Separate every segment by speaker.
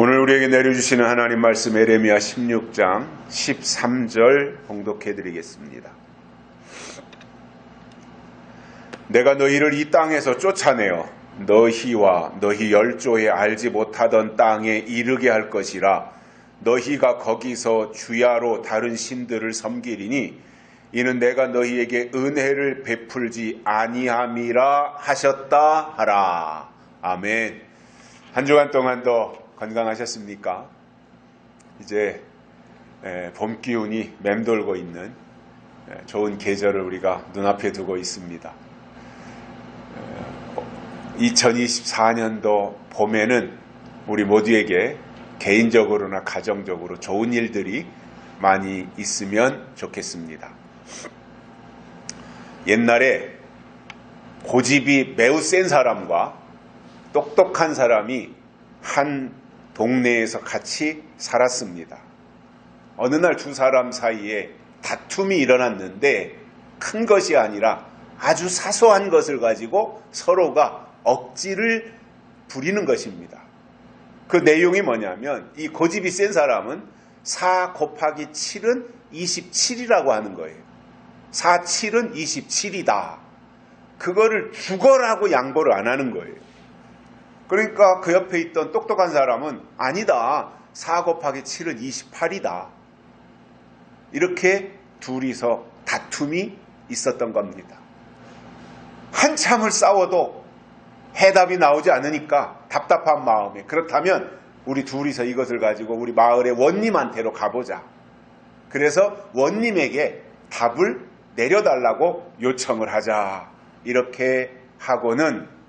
Speaker 1: 오늘 우리에게 내려주시는 하나님 말씀 에레미야 16장 13절 봉독해 드리겠습니다. 내가 너희를 이 땅에서 쫓아내어 너희와 너희 열조에 알지 못하던 땅에 이르게 할 것이라. 너희가 거기서 주야로 다른 신들을 섬기리니 이는 내가 너희에게 은혜를 베풀지 아니함이라 하셨다 하라. 아멘. 한 주간 동안도 건강하셨습니까? 이제 봄 기운이 맴돌고 있는 좋은 계절을 우리가 눈앞에 두고 있습니다. 2024년도 봄에는 우리 모두에게 개인적으로나 가정적으로 좋은 일들이 많이 있으면 좋겠습니다. 옛날에 고집이 매우 센 사람과 똑똑한 사람이 한 동네에서 같이 살았습니다. 어느 날 두 사람 사이에 다툼이 일어났는데 큰 것이 아니라 아주 사소한 것을 가지고 서로가 억지를 부리는 것입니다. 그 내용이 뭐냐면 이 고집이 센 사람은 4 곱하기 7은 27이라고 하는 거예요. 4, 7은 27이다. 그거를 죽어라고 양보를 안 하는 거예요. 그러니까 그 옆에 있던 똑똑한 사람은 아니다. 4 곱하기 7은 28이다. 이렇게 둘이서 다툼이 있었던 겁니다. 한참을 싸워도 해답이 나오지 않으니까 답답한 마음에, 그렇다면 우리 둘이서 이것을 가지고 우리 마을의 원님한테로 가보자. 그래서 원님에게 답을 내려달라고 요청을 하자. 이렇게 하고는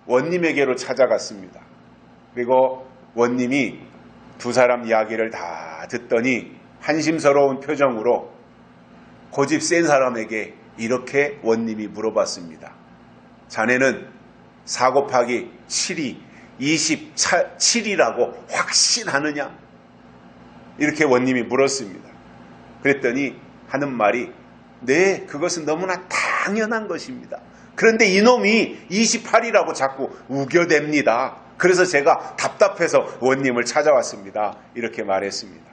Speaker 1: 원님에게로 찾아갔습니다. 그리고 원님이 두 사람 이야기를 다 듣더니 한심스러운 표정으로 고집 센 사람에게 이렇게 원님이 물어봤습니다. 자네는 4 곱하기 7이 27이라고 확신하느냐? 이렇게 원님이 물었습니다. 그랬더니 하는 말이 네, 그것은 너무나 당연한 것입니다. 그런데 이놈이 28이라고 자꾸 우겨댑니다. 그래서 제가 답답해서 원님을 찾아왔습니다. 이렇게 말했습니다.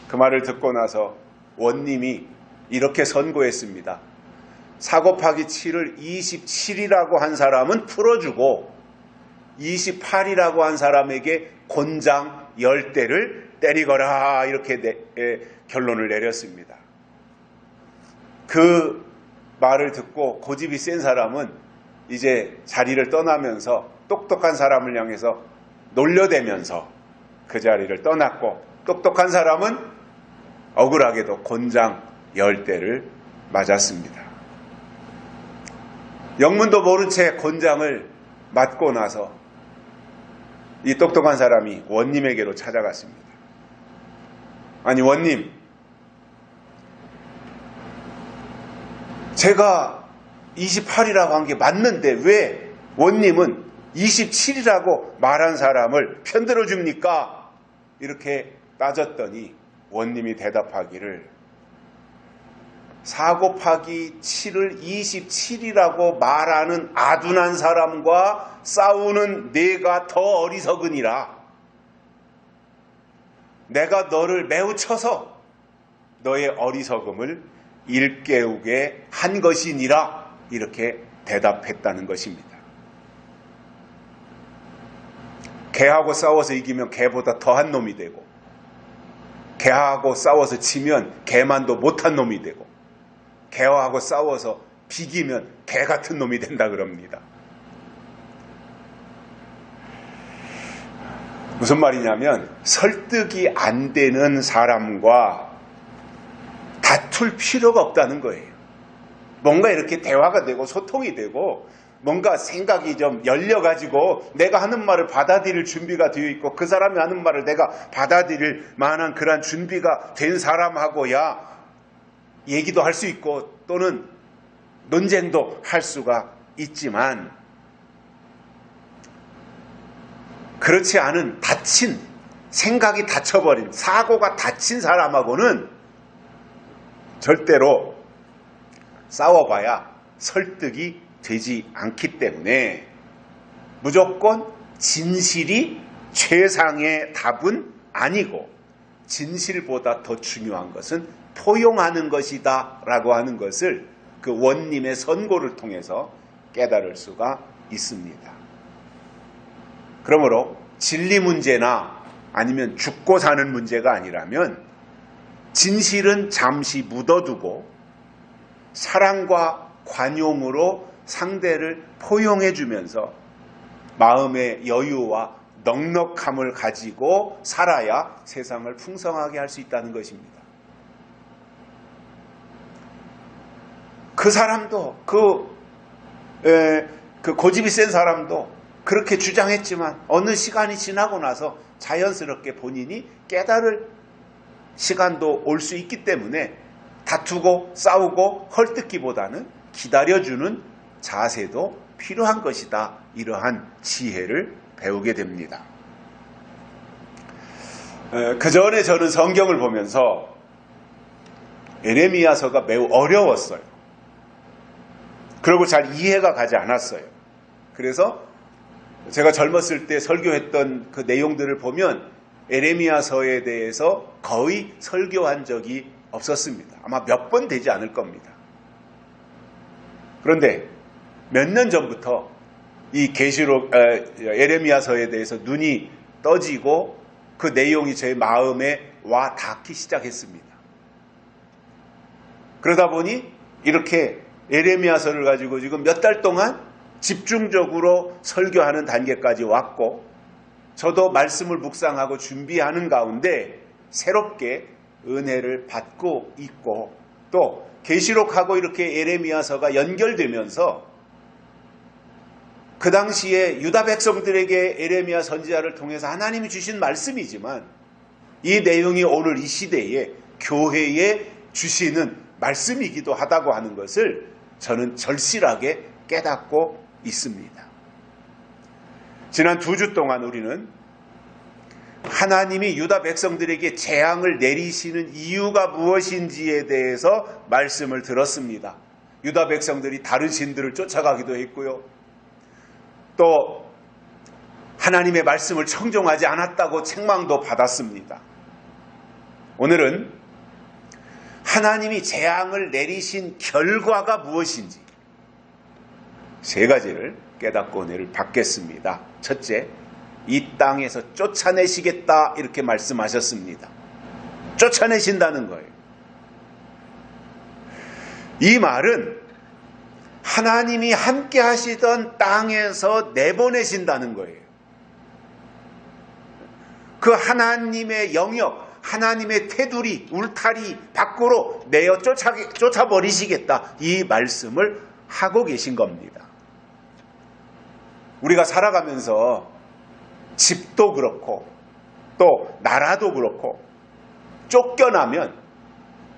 Speaker 1: 그 말을 듣고 나서 원님이 이렇게 선고했습니다. 4 곱하기 7을 27이라고 한 사람은 풀어주고 28이라고 한 사람에게 곤장 10대를 때리거라. 이렇게 결론을 내렸습니다. 그 말을 듣고 고집이 센 사람은 이제 자리를 떠나면서 똑똑한 사람을 향해서 놀려대면서 그 자리를 떠났고, 똑똑한 사람은 억울하게도 곤장 10대를 맞았습니다. 영문도 모른 채 곤장을 맞고 나서 이 똑똑한 사람이 원님에게로 찾아갔습니다. 아니 원님, 제가 28이라고 한 게 맞는데 왜 원님은 27이라고 말한 사람을 편들어 줍니까? 이렇게 따졌더니 원님이 대답하기를 4 곱하기 7을 27이라고 말하는 아둔한 사람과 싸우는 내가 더 어리석으니라. 내가 너를 매우 쳐서 너의 어리석음을 일깨우게 한 것이니라. 이렇게 대답했다는 것입니다. 개하고 싸워서 이기면 개보다 더한 놈이 되고, 개하고 싸워서 지면 개만도 못한 놈이 되고, 개하고 싸워서 비기면 개 같은 놈이 된다 그럽니다. 무슨 말이냐면 설득이 안 되는 사람과 다툴 필요가 없다는 거예요. 뭔가 이렇게 대화가 되고 소통이 되고 뭔가 생각이 좀 열려가지고 내가 하는 말을 받아들일 준비가 되어 있고 그 사람이 하는 말을 내가 받아들일 만한 그런 준비가 된 사람하고야 얘기도 할 수 있고 또는 논쟁도 할 수가 있지만, 그렇지 않은 다친, 생각이 닫혀버린, 사고가 닫힌 사람하고는 절대로 싸워봐야 설득이 되지 않기 때문에 무조건 진실이 최상의 답은 아니고 진실보다 더 중요한 것은 포용하는 것이다 라고 하는 것을 그 원님의 선고를 통해서 깨달을 수가 있습니다. 그러므로 진리 문제나 아니면 죽고 사는 문제가 아니라면 진실은 잠시 묻어두고 사랑과 관용으로 상대를 포용해 주면서 마음의 여유와 넉넉함을 가지고 살아야 세상을 풍성하게 할 수 있다는 것입니다. 그 사람도 그 고집이 센 사람도 그렇게 주장했지만 어느 시간이 지나고 나서 자연스럽게 본인이 깨달을 시간도 올 수 있기 때문에 다투고 싸우고 헐뜯기보다는 기다려주는 자세도 필요한 것이다. 이러한 지혜를 배우게 됩니다. 그 전에 저는 성경을 보면서 에레미야서가 매우 어려웠어요. 그리고 잘 이해가 가지 않았어요. 그래서 제가 젊었을 때 설교했던 그 내용들을 보면 에레미야서에 대해서 거의 설교한 적이 없었습니다. 아마 몇 번 되지 않을 겁니다. 그런데 몇 년 전부터 이 에레미야서에 대해서 눈이 떠지고 그 내용이 제 마음에 와 닿기 시작했습니다. 그러다 보니 이렇게 에레미야서를 가지고 지금 몇 달 동안 집중적으로 설교하는 단계까지 왔고, 저도 말씀을 묵상하고 준비하는 가운데 새롭게 은혜를 받고 있고, 또 계시록하고 이렇게 에레미야서가 연결되면서 그 당시에 유다 백성들에게 에레미야 선지자를 통해서 하나님이 주신 말씀이지만 이 내용이 오늘 이 시대에 교회에 주시는 말씀이기도 하다고 하는 것을 저는 절실하게 깨닫고 있습니다. 지난 2주 동안 우리는 하나님이 유다 백성들에게 재앙을 내리시는 이유가 무엇인지에 대해서 말씀을 들었습니다. 유다 백성들이 다른 신들을 쫓아가기도 했고요. 또 하나님의 말씀을 청종하지 않았다고 책망도 받았습니다. 오늘은 하나님이 재앙을 내리신 결과가 무엇인지 3가지를 깨닫고 은혜를 받겠습니다. 첫째, 이 땅에서 쫓아내시겠다 이렇게 말씀하셨습니다. 쫓아내신다는 거예요. 이 말은 하나님이 함께 하시던 땅에서 내보내신다는 거예요. 그 하나님의 영역, 하나님의 테두리, 울타리 밖으로 내어 쫓아버리시겠다. 이 말씀을 하고 계신 겁니다. 우리가 살아가면서 집도 그렇고 또 나라도 그렇고 쫓겨나면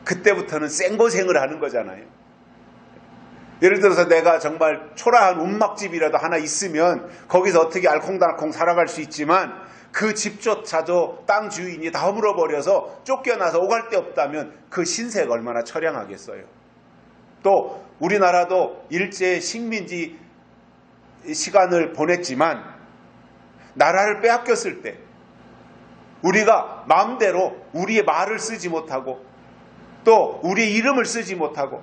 Speaker 1: 그때부터는 생고생을 하는 거잖아요. 예를 들어서 내가 정말 초라한 움막집이라도 하나 있으면 거기서 어떻게 알콩달콩 살아갈 수 있지만 그 집조차도 땅 주인이 다 허물어버려서 쫓겨나서 오갈 데 없다면 그 신세가 얼마나 처량하겠어요. 또 우리나라도 일제 식민지 시간을 보냈지만 나라를 빼앗겼을 때 우리가 마음대로 우리의 말을 쓰지 못하고 또 우리의 이름을 쓰지 못하고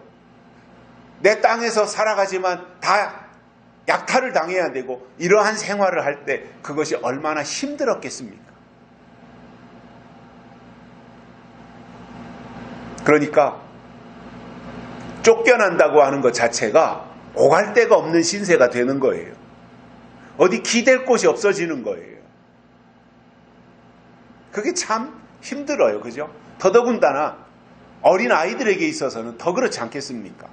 Speaker 1: 내 땅에서 살아가지만 다 약탈을 당해야 되고 이러한 생활을 할 때 그것이 얼마나 힘들었겠습니까? 그러니까 쫓겨난다고 하는 것 자체가 오갈 데가 없는 신세가 되는 거예요. 어디 기댈 곳이 없어지는 거예요. 그게 참 힘들어요. 그죠? 더더군다나 어린 아이들에게 있어서는 더 그렇지 않겠습니까?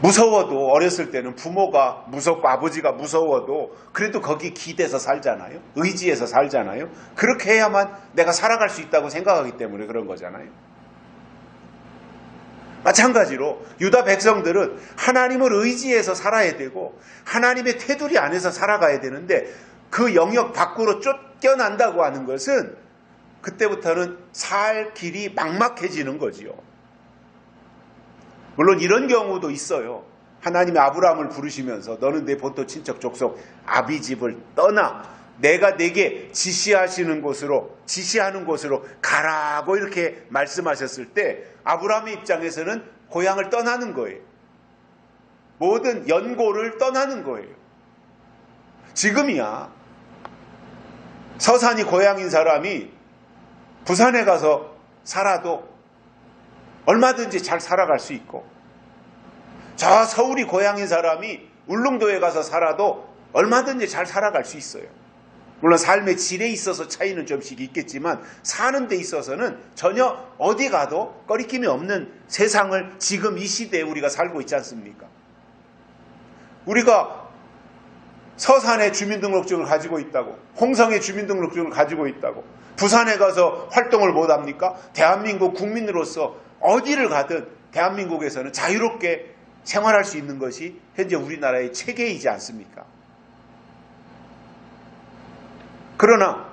Speaker 1: 무서워도 어렸을 때는 부모가 무섭고 아버지가 무서워도 그래도 거기 기대서 살잖아요. 의지해서 살잖아요. 그렇게 해야만 내가 살아갈 수 있다고 생각하기 때문에 그런 거잖아요. 마찬가지로 유다 백성들은 하나님을 의지해서 살아야 되고 하나님의 테두리 안에서 살아가야 되는데 그 영역 밖으로 쫓겨난다고 하는 것은 그때부터는 살 길이 막막해지는 거지요. 물론 이런 경우도 있어요. 하나님이 아브라함을 부르시면서 너는 내 본토 친척 족속 아비집을 떠나 내가 내게 지시하는 곳으로 가라고 이렇게 말씀하셨을 때 아브라함의 입장에서는 고향을 떠나는 거예요. 모든 연고를 떠나는 거예요. 지금이야 서산이 고향인 사람이 부산에 가서 살아도 얼마든지 잘 살아갈 수 있고, 저 서울이 고향인 사람이 울릉도에 가서 살아도 얼마든지 잘 살아갈 수 있어요. 물론 삶의 질에 있어서 차이는 좀씩 있겠지만 사는 데 있어서는 전혀 어디 가도 꺼리낌이 없는 세상을 지금 이 시대에 우리가 살고 있지 않습니까? 우리가 서산에 주민등록증을 가지고 있다고, 홍성에 주민등록증을 가지고 있다고, 부산에 가서 활동을 못합니까? 대한민국 국민으로서 어디를 가든 대한민국에서는 자유롭게 생활할 수 있는 것이 현재 우리나라의 체계이지 않습니까? 그러나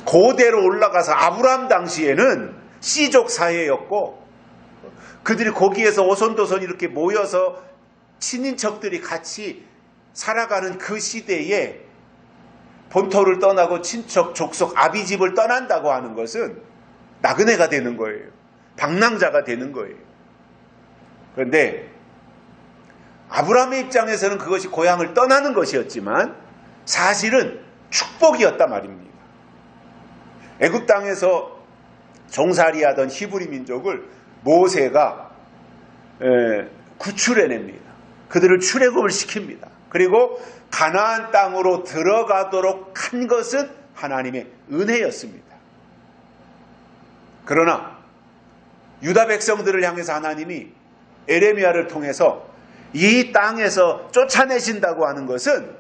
Speaker 1: 고대로 올라가서 아브라함 당시에는 씨족 사회였고, 그들이 거기에서 오손도손 이렇게 모여서 친인척들이 같이 살아가는 그 시대에 본토를 떠나고 친척 족속 아비집을 떠난다고 하는 것은 나그네가 되는 거예요. 방랑자가 되는 거예요. 그런데 아브라함의 입장에서는 그것이 고향을 떠나는 것이었지만 사실은 축복이었단 말입니다. 애굽 땅에서 종살이하던 히브리 민족을 모세가 구출해냅니다. 그들을 출애굽을 시킵니다. 그리고 가나안 땅으로 들어가도록 한 것은 하나님의 은혜였습니다. 그러나 유다 백성들을 향해서 하나님이 에레미야를 통해서 이 땅에서 쫓아내신다고 하는 것은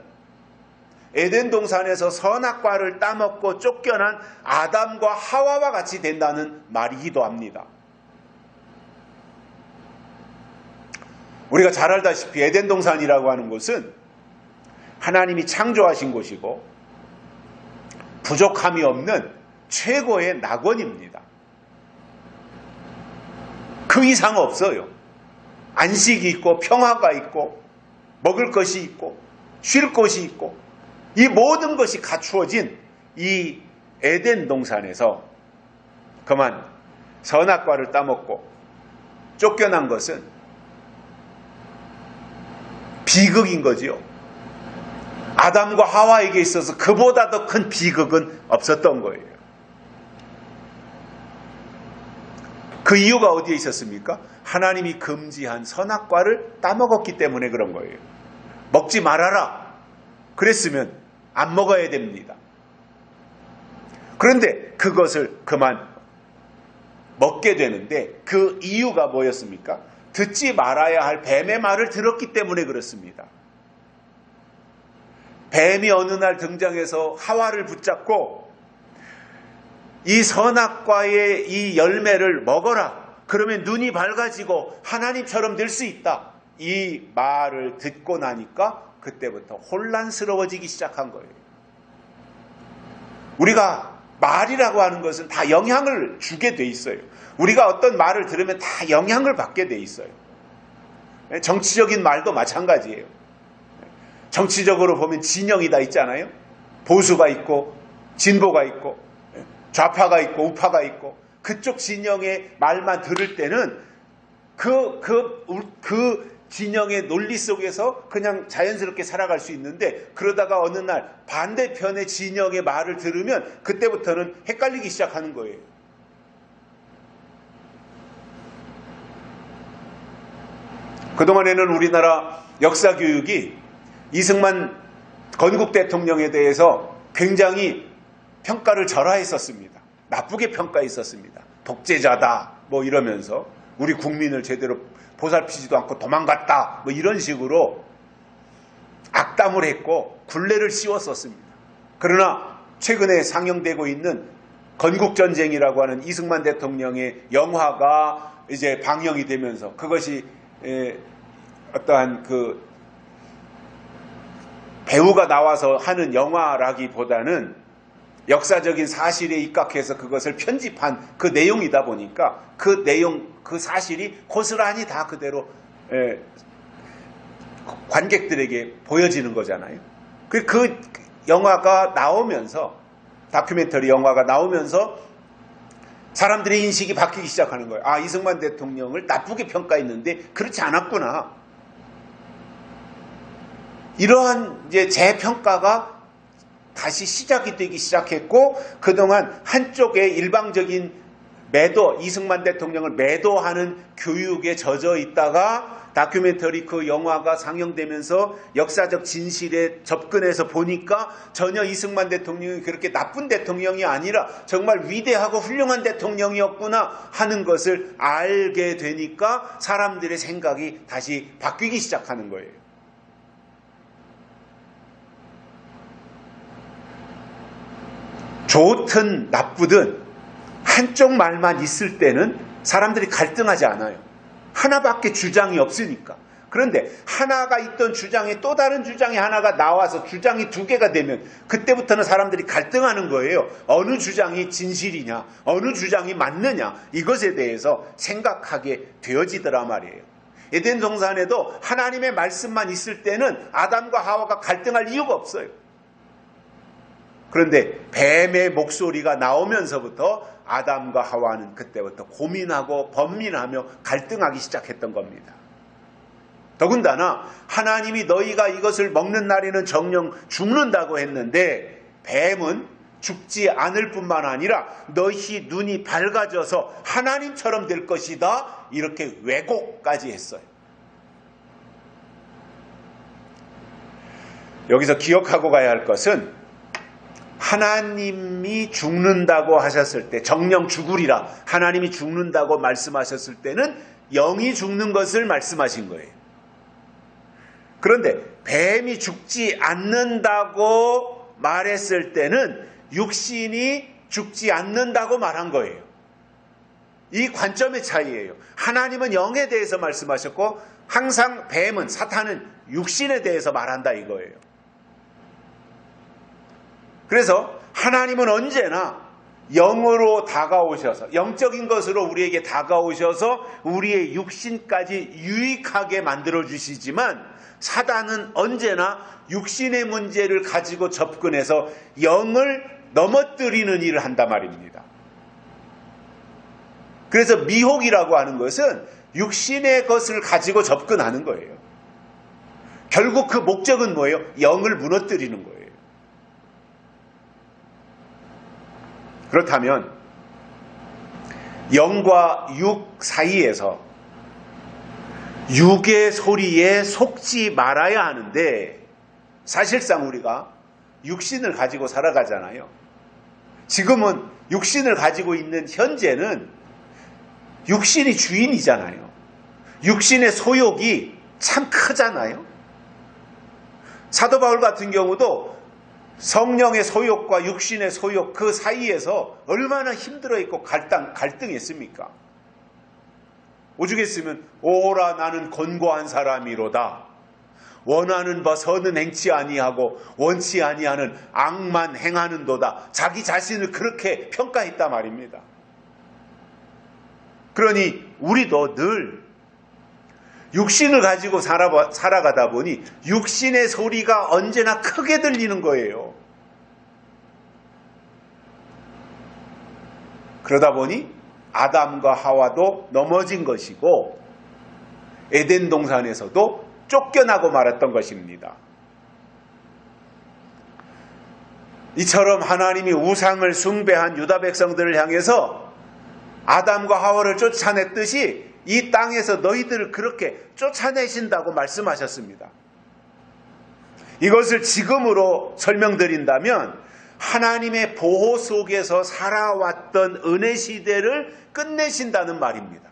Speaker 1: 에덴 동산에서 선악과를 따먹고 쫓겨난 아담과 하와와 같이 된다는 말이기도 합니다. 우리가 잘 알다시피 에덴 동산이라고 하는 곳은 하나님이 창조하신 곳이고 부족함이 없는 최고의 낙원입니다. 그 이상 없어요. 안식이 있고 평화가 있고 먹을 것이 있고 쉴 곳이 있고 이 모든 것이 갖추어진 이 에덴 동산에서 그만 선악과를 따먹고 쫓겨난 것은 비극인 거지요. 아담과 하와에게 있어서 그보다 더 큰 비극은 없었던 거예요. 그 이유가 어디에 있었습니까? 하나님이 금지한 선악과를 따먹었기 때문에 그런 거예요. 먹지 말아라. 그랬으면 안 먹어야 됩니다. 그런데 그것을 그만 먹게 되는데 그 이유가 뭐였습니까? 듣지 말아야 할 뱀의 말을 들었기 때문에 그렇습니다. 뱀이 어느 날 등장해서 하와를 붙잡고 이 선악과의 이 열매를 먹어라. 그러면 눈이 밝아지고 하나님처럼 될 수 있다. 이 말을 듣고 나니까 그때부터 혼란스러워지기 시작한 거예요. 우리가 말이라고 하는 것은 다 영향을 주게 돼 있어요. 우리가 어떤 말을 들으면 다 영향을 받게 돼 있어요. 정치적인 말도 마찬가지예요. 정치적으로 보면 진영이 다 있잖아요. 보수가 있고 진보가 있고 좌파가 있고 우파가 있고 그쪽 진영의 말만 들을 때는 그 진영의 논리 속에서 그냥 자연스럽게 살아갈 수 있는데 그러다가 어느 날 반대편의 진영의 말을 들으면 그때부터는 헷갈리기 시작하는 거예요. 그동안에는 우리나라 역사 교육이 이승만 건국 대통령에 대해서 굉장히 평가를 절하했었습니다. 나쁘게 평가했었습니다. 독재자다 뭐 이러면서 우리 국민을 제대로 보살피지도 않고 도망갔다 뭐 이런 식으로 악담을 했고 굴레를 씌웠었습니다. 그러나 최근에 상영되고 있는 건국전쟁이라고 하는 이승만 대통령의 영화가 이제 방영이 되면서 그것이 어떠한 그 배우가 나와서 하는 영화라기보다는 역사적인 사실에 입각해서 그것을 편집한 그 내용이다 보니까 그 내용, 그 사실이 고스란히 다 그대로 관객들에게 보여지는 거잖아요. 그 영화가 나오면서, 다큐멘터리 영화가 나오면서 사람들의 인식이 바뀌기 시작하는 거예요. 아, 이승만 대통령을 나쁘게 평가했는데 그렇지 않았구나. 이러한 이제 재평가가 다시 시작이 되기 시작했고, 그동안 한쪽에 일방적인 이승만 대통령을 매도하는 교육에 젖어 있다가 다큐멘터리 그 영화가 상영되면서 역사적 진실에 접근해서 보니까 전혀 이승만 대통령이 그렇게 나쁜 대통령이 아니라 정말 위대하고 훌륭한 대통령이었구나 하는 것을 알게 되니까 사람들의 생각이 다시 바뀌기 시작하는 거예요. 좋든 나쁘든 한쪽 말만 있을 때는 사람들이 갈등하지 않아요. 하나밖에 주장이 없으니까. 그런데 하나가 있던 주장에 또 다른 주장이 하나가 나와서 주장이 두 개가 되면 그때부터는 사람들이 갈등하는 거예요. 어느 주장이 진실이냐, 어느 주장이 맞느냐, 이것에 대해서 생각하게 되어지더라 말이에요. 에덴 동산에도 하나님의 말씀만 있을 때는 아담과 하와가 갈등할 이유가 없어요. 그런데 뱀의 목소리가 나오면서부터 아담과 하와는 그때부터 고민하고 번민하며 갈등하기 시작했던 겁니다. 더군다나 하나님이 너희가 이것을 먹는 날에는 정녕 죽는다고 했는데 뱀은 죽지 않을 뿐만 아니라 너희 눈이 밝아져서 하나님처럼 될 것이다, 이렇게 왜곡까지 했어요. 여기서 기억하고 가야 할 것은 하나님이 죽는다고 하셨을 때, 정녕 죽으리라 하나님이 죽는다고 말씀하셨을 때는 영이 죽는 것을 말씀하신 거예요. 그런데 뱀이 죽지 않는다고 말했을 때는 육신이 죽지 않는다고 말한 거예요. 이 관점의 차이예요. 하나님은 영에 대해서 말씀하셨고 항상 뱀은, 사탄은 육신에 대해서 말한다 이거예요. 그래서 하나님은 언제나 영으로 다가오셔서, 영적인 것으로 우리에게 다가오셔서 우리의 육신까지 유익하게 만들어주시지만, 사단은 언제나 육신의 문제를 가지고 접근해서 영을 넘어뜨리는 일을 한단 말입니다. 그래서 미혹이라고 하는 것은 육신의 것을 가지고 접근하는 거예요. 결국 그 목적은 뭐예요? 영을 무너뜨리는 거예요. 그렇다면 영과 육 사이에서 육의 소리에 속지 말아야 하는데, 사실상 우리가 육신을 가지고 살아가잖아요. 지금은 육신을 가지고 있는 현재는 육신이 주인이잖아요. 육신의 소욕이 참 크잖아요. 사도 바울 같은 경우도 성령의 소욕과 육신의 소욕 그 사이에서 얼마나 힘들어 있고 갈등했습니까? 오죽했으면 오라 나는 권고한 사람이로다. 원하는 바 선은 행치 아니하고 원치 아니하는 악만 행하는도다. 자기 자신을 그렇게 평가했단 말입니다. 그러니 우리도 늘 육신을 가지고 살아가다 보니 육신의 소리가 언제나 크게 들리는 거예요. 그러다 보니 아담과 하와도 넘어진 것이고 에덴 동산에서도 쫓겨나고 말았던 것입니다. 이처럼 하나님이 우상을 숭배한 유다 백성들을 향해서 아담과 하와를 쫓아냈듯이 이 땅에서 너희들을 그렇게 쫓아내신다고 말씀하셨습니다. 이것을 지금으로 설명드린다면 하나님의 보호 속에서 살아왔던 은혜 시대를 끝내신다는 말입니다.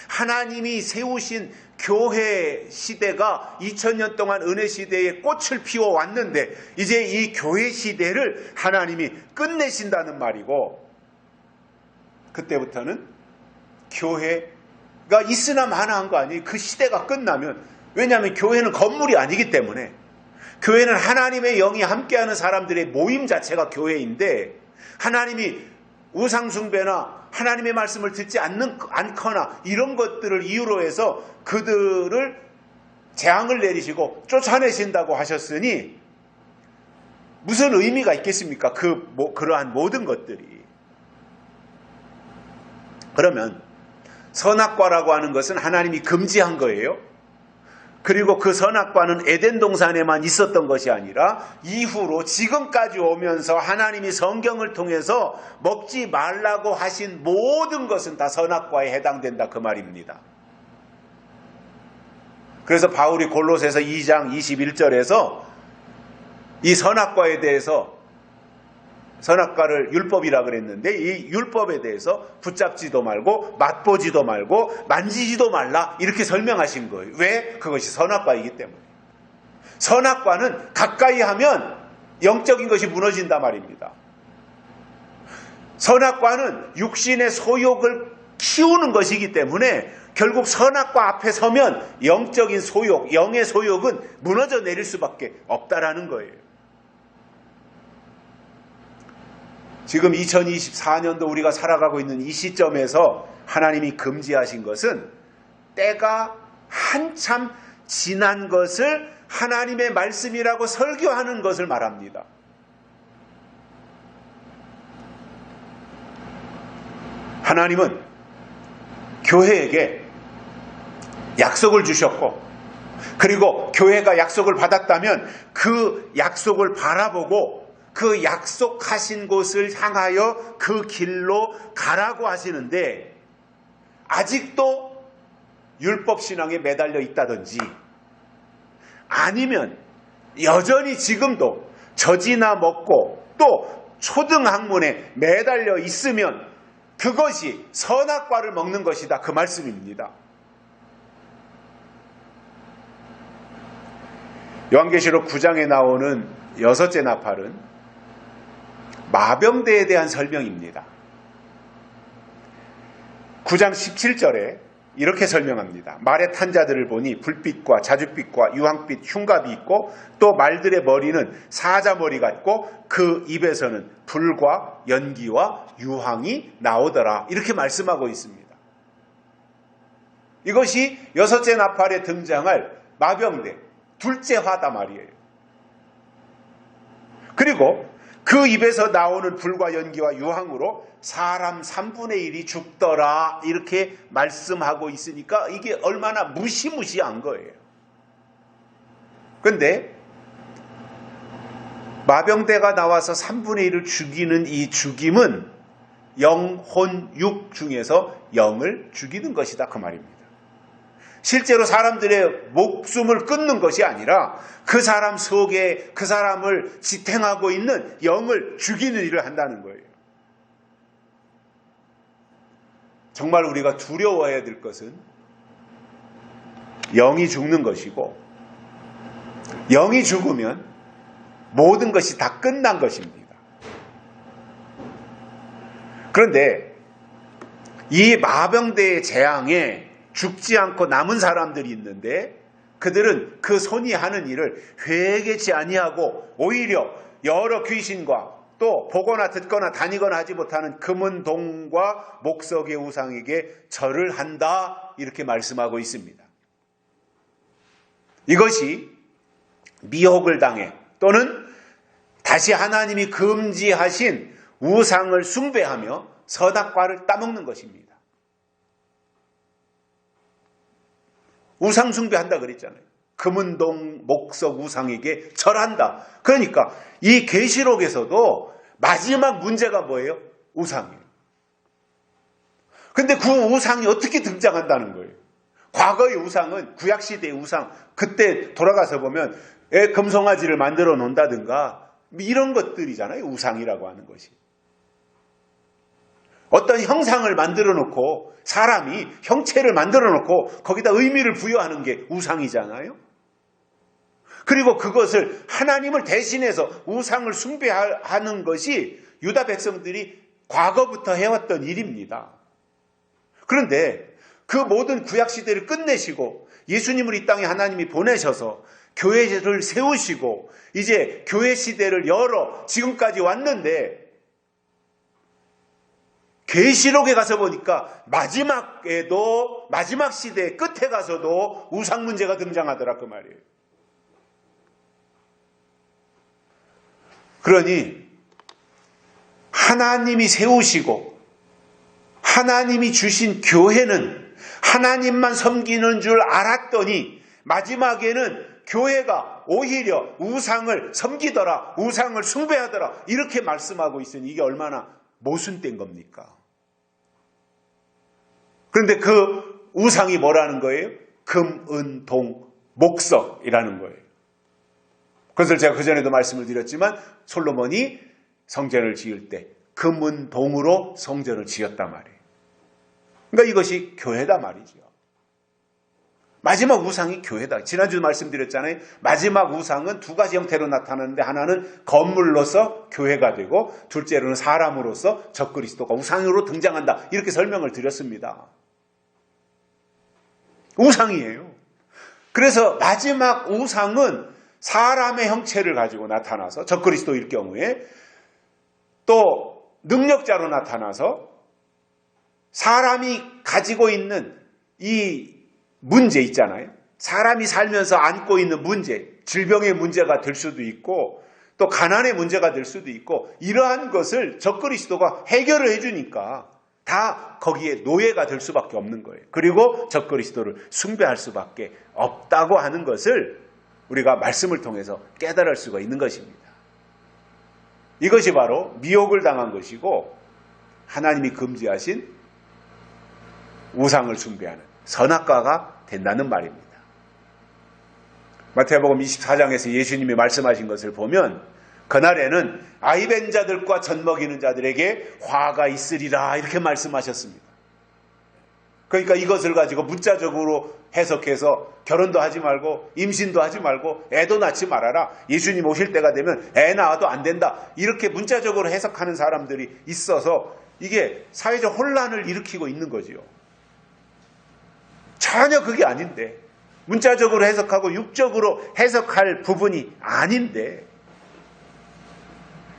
Speaker 1: 하나님이 세우신 교회 시대가 2000년 동안 은혜 시대에 꽃을 피워왔는데 이제 이 교회 시대를 하나님이 끝내신다는 말이고, 그때부터는 교회가 있으나 마나한 거 아니에요. 그 시대가 끝나면, 왜냐하면 교회는 건물이 아니기 때문에, 교회는 하나님의 영이 함께하는 사람들의 모임 자체가 교회인데, 하나님이 우상숭배나 하나님의 말씀을 듣지 않거나 이런 것들을 이유로 해서 그들을 재앙을 내리시고 쫓아내신다고 하셨으니 무슨 의미가 있겠습니까? 그러한 모든 것들이. 그러면 선악과라고 하는 것은 하나님이 금지한 거예요. 그리고 그 선악과는 에덴 동산에만 있었던 것이 아니라 이후로 지금까지 오면서 하나님이 성경을 통해서 먹지 말라고 하신 모든 것은 다 선악과에 해당된다 그 말입니다. 그래서 바울이 골로새서 2장 21절에서 이 선악과에 대해서 선악과를 율법이라 그랬는데 이 율법에 대해서 붙잡지도 말고 맛보지도 말고 만지지도 말라 이렇게 설명하신 거예요. 왜? 그것이 선악과이기 때문에. 선악과는 가까이 하면 영적인 것이 무너진단 말입니다. 선악과는 육신의 소욕을 키우는 것이기 때문에 결국 선악과 앞에 서면 영적인 소욕, 영의 소욕은 무너져 내릴 수밖에 없다라는 거예요. 지금 2024년도 우리가 살아가고 있는 이 시점에서 하나님이 금지하신 것은 때가 한참 지난 것을 하나님의 말씀이라고 설교하는 것을 말합니다. 하나님은 교회에게 약속을 주셨고 그리고 교회가 약속을 받았다면 그 약속을 바라보고 그 약속하신 곳을 향하여 그 길로 가라고 하시는데 아직도 율법신앙에 매달려 있다든지 아니면 여전히 지금도 젖이나 먹고 또 초등학문에 매달려 있으면 그것이 선악과를 먹는 것이다 그 말씀입니다. 요한계시록 9장에 나오는 여섯째 나팔은 마병대에 대한 설명입니다. 9장 17절에 이렇게 설명합니다. 말에 탄 자들을 보니 불빛과 자줏빛과 유황빛 흉갑이 있고 또 말들의 머리는 사자머리 같고 그 입에서는 불과 연기와 유황이 나오더라. 이렇게 말씀하고 있습니다. 이것이 여섯째 나팔에 등장할 마병대, 둘째 화다 말이에요. 그리고 그 입에서 나오는 불과 연기와 유황으로 사람 3분의 1이 죽더라 이렇게 말씀하고 있으니까 이게 얼마나 무시무시한 거예요. 그런데 마병대가 나와서 3분의 1을 죽이는 이 죽임은 영, 혼, 육 중에서 영을 죽이는 것이다 그 말입니다. 실제로 사람들의 목숨을 끊는 것이 아니라 그 사람 속에 그 사람을 지탱하고 있는 영을 죽이는 일을 한다는 거예요. 정말 우리가 두려워해야 될 것은 영이 죽는 것이고 영이 죽으면 모든 것이 다 끝난 것입니다. 그런데 이 마병대의 재앙에 죽지 않고 남은 사람들이 있는데 그들은 그 손이 하는 일을 회개치 아니하고 오히려 여러 귀신과 또 보거나 듣거나 다니거나 하지 못하는 금은 동과 목석의 우상에게 절을 한다 이렇게 말씀하고 있습니다. 이것이 미혹을 당해 또는 다시 하나님이 금지하신 우상을 숭배하며 선악과를 따먹는 것입니다. 우상 숭배한다 그랬잖아요. 금은동 목석 우상에게 절한다. 그러니까 이 계시록에서도 마지막 문제가 뭐예요? 우상이에요. 근데 그 우상이 어떻게 등장한다는 거예요? 과거의 우상은 구약시대의 우상, 그때 돌아가서 보면 금송아지를 만들어 놓는다든가 이런 것들이잖아요. 우상이라고 하는 것이. 어떤 형상을 만들어 놓고 사람이 형체를 만들어 놓고 거기다 의미를 부여하는 게 우상이잖아요. 그리고 그것을 하나님을 대신해서 우상을 숭배하는 것이 유다 백성들이 과거부터 해왔던 일입니다. 그런데 그 모든 구약시대를 끝내시고 예수님을 이 땅에 하나님이 보내셔서 교회를 세우시고 이제 교회 시대를 열어 지금까지 왔는데 계시록에 가서 보니까 마지막 시대의 끝에 가서도 우상 문제가 등장하더라 그 말이에요. 그러니 하나님이 세우시고 하나님이 주신 교회는 하나님만 섬기는 줄 알았더니 마지막에는 교회가 오히려 우상을 섬기더라, 우상을 숭배하더라 이렇게 말씀하고 있으니 이게 얼마나 모순된 겁니까? 그런데 그 우상이 뭐라는 거예요? 금, 은, 동, 목석이라는 거예요. 그것을 제가 그전에도 말씀을 드렸지만 솔로몬이 성전을 지을 때 금, 은, 동으로 성전을 지었단 말이에요. 그러니까 이것이 교회다 말이죠. 마지막 우상이 교회다. 지난주도 말씀드렸잖아요. 마지막 우상은 두 가지 형태로 나타나는데 하나는 건물로서 교회가 되고 둘째로는 사람으로서 적그리스도가 우상으로 등장한다. 이렇게 설명을 드렸습니다. 우상이에요. 그래서 마지막 우상은 사람의 형체를 가지고 나타나서 적그리스도일 경우에 또 능력자로 나타나서 사람이 가지고 있는 이 문제 있잖아요. 사람이 살면서 안고 있는 문제, 질병의 문제가 될 수도 있고 또 가난의 문제가 될 수도 있고 이러한 것을 적그리스도가 해결을 해주니까 다 거기에 노예가 될 수밖에 없는 거예요. 그리고 적그리스도를 숭배할 수밖에 없다고 하는 것을 우리가 말씀을 통해서 깨달을 수가 있는 것입니다. 이것이 바로 미혹을 당한 것이고 하나님이 금지하신 우상을 숭배하는 선악과가 된다는 말입니다. 마태복음 24장에서 예수님이 말씀하신 것을 보면 그날에는 아이벤 자들과 젖먹이는 자들에게 화가 있으리라 이렇게 말씀하셨습니다. 그러니까 이것을 가지고 문자적으로 해석해서 결혼도 하지 말고 임신도 하지 말고 애도 낳지 말아라. 예수님 오실 때가 되면 애 낳아도 안 된다. 이렇게 문자적으로 해석하는 사람들이 있어서 이게 사회적 혼란을 일으키고 있는 거지요. 전혀 그게 아닌데 문자적으로 해석하고 육적으로 해석할 부분이 아닌데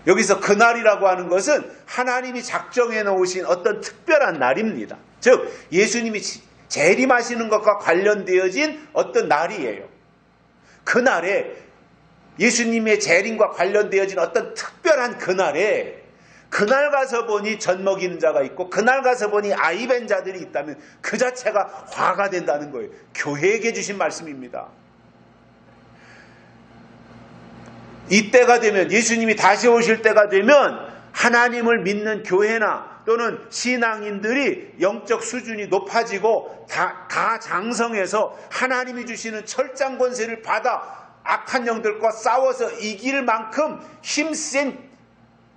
Speaker 1: 여기서 그날이라고 하는 것은 하나님이 작정해 놓으신 어떤 특별한 날입니다. 즉 예수님이 재림하시는 것과 관련되어진 어떤 날이에요. 그날에 예수님의 재림과 관련되어진 어떤 특별한 그날에 그날 가서 보니 젖먹이는 자가 있고 그날 가서 보니 아이벤 자들이 있다면 그 자체가 화가 된다는 거예요. 교회에게 주신 말씀입니다. 이때가 되면 예수님이 다시 오실 때가 되면 하나님을 믿는 교회나 또는 신앙인들이 영적 수준이 높아지고 다 장성해서 하나님이 주시는 철장 권세를 받아 악한 영들과 싸워서 이길 만큼 힘센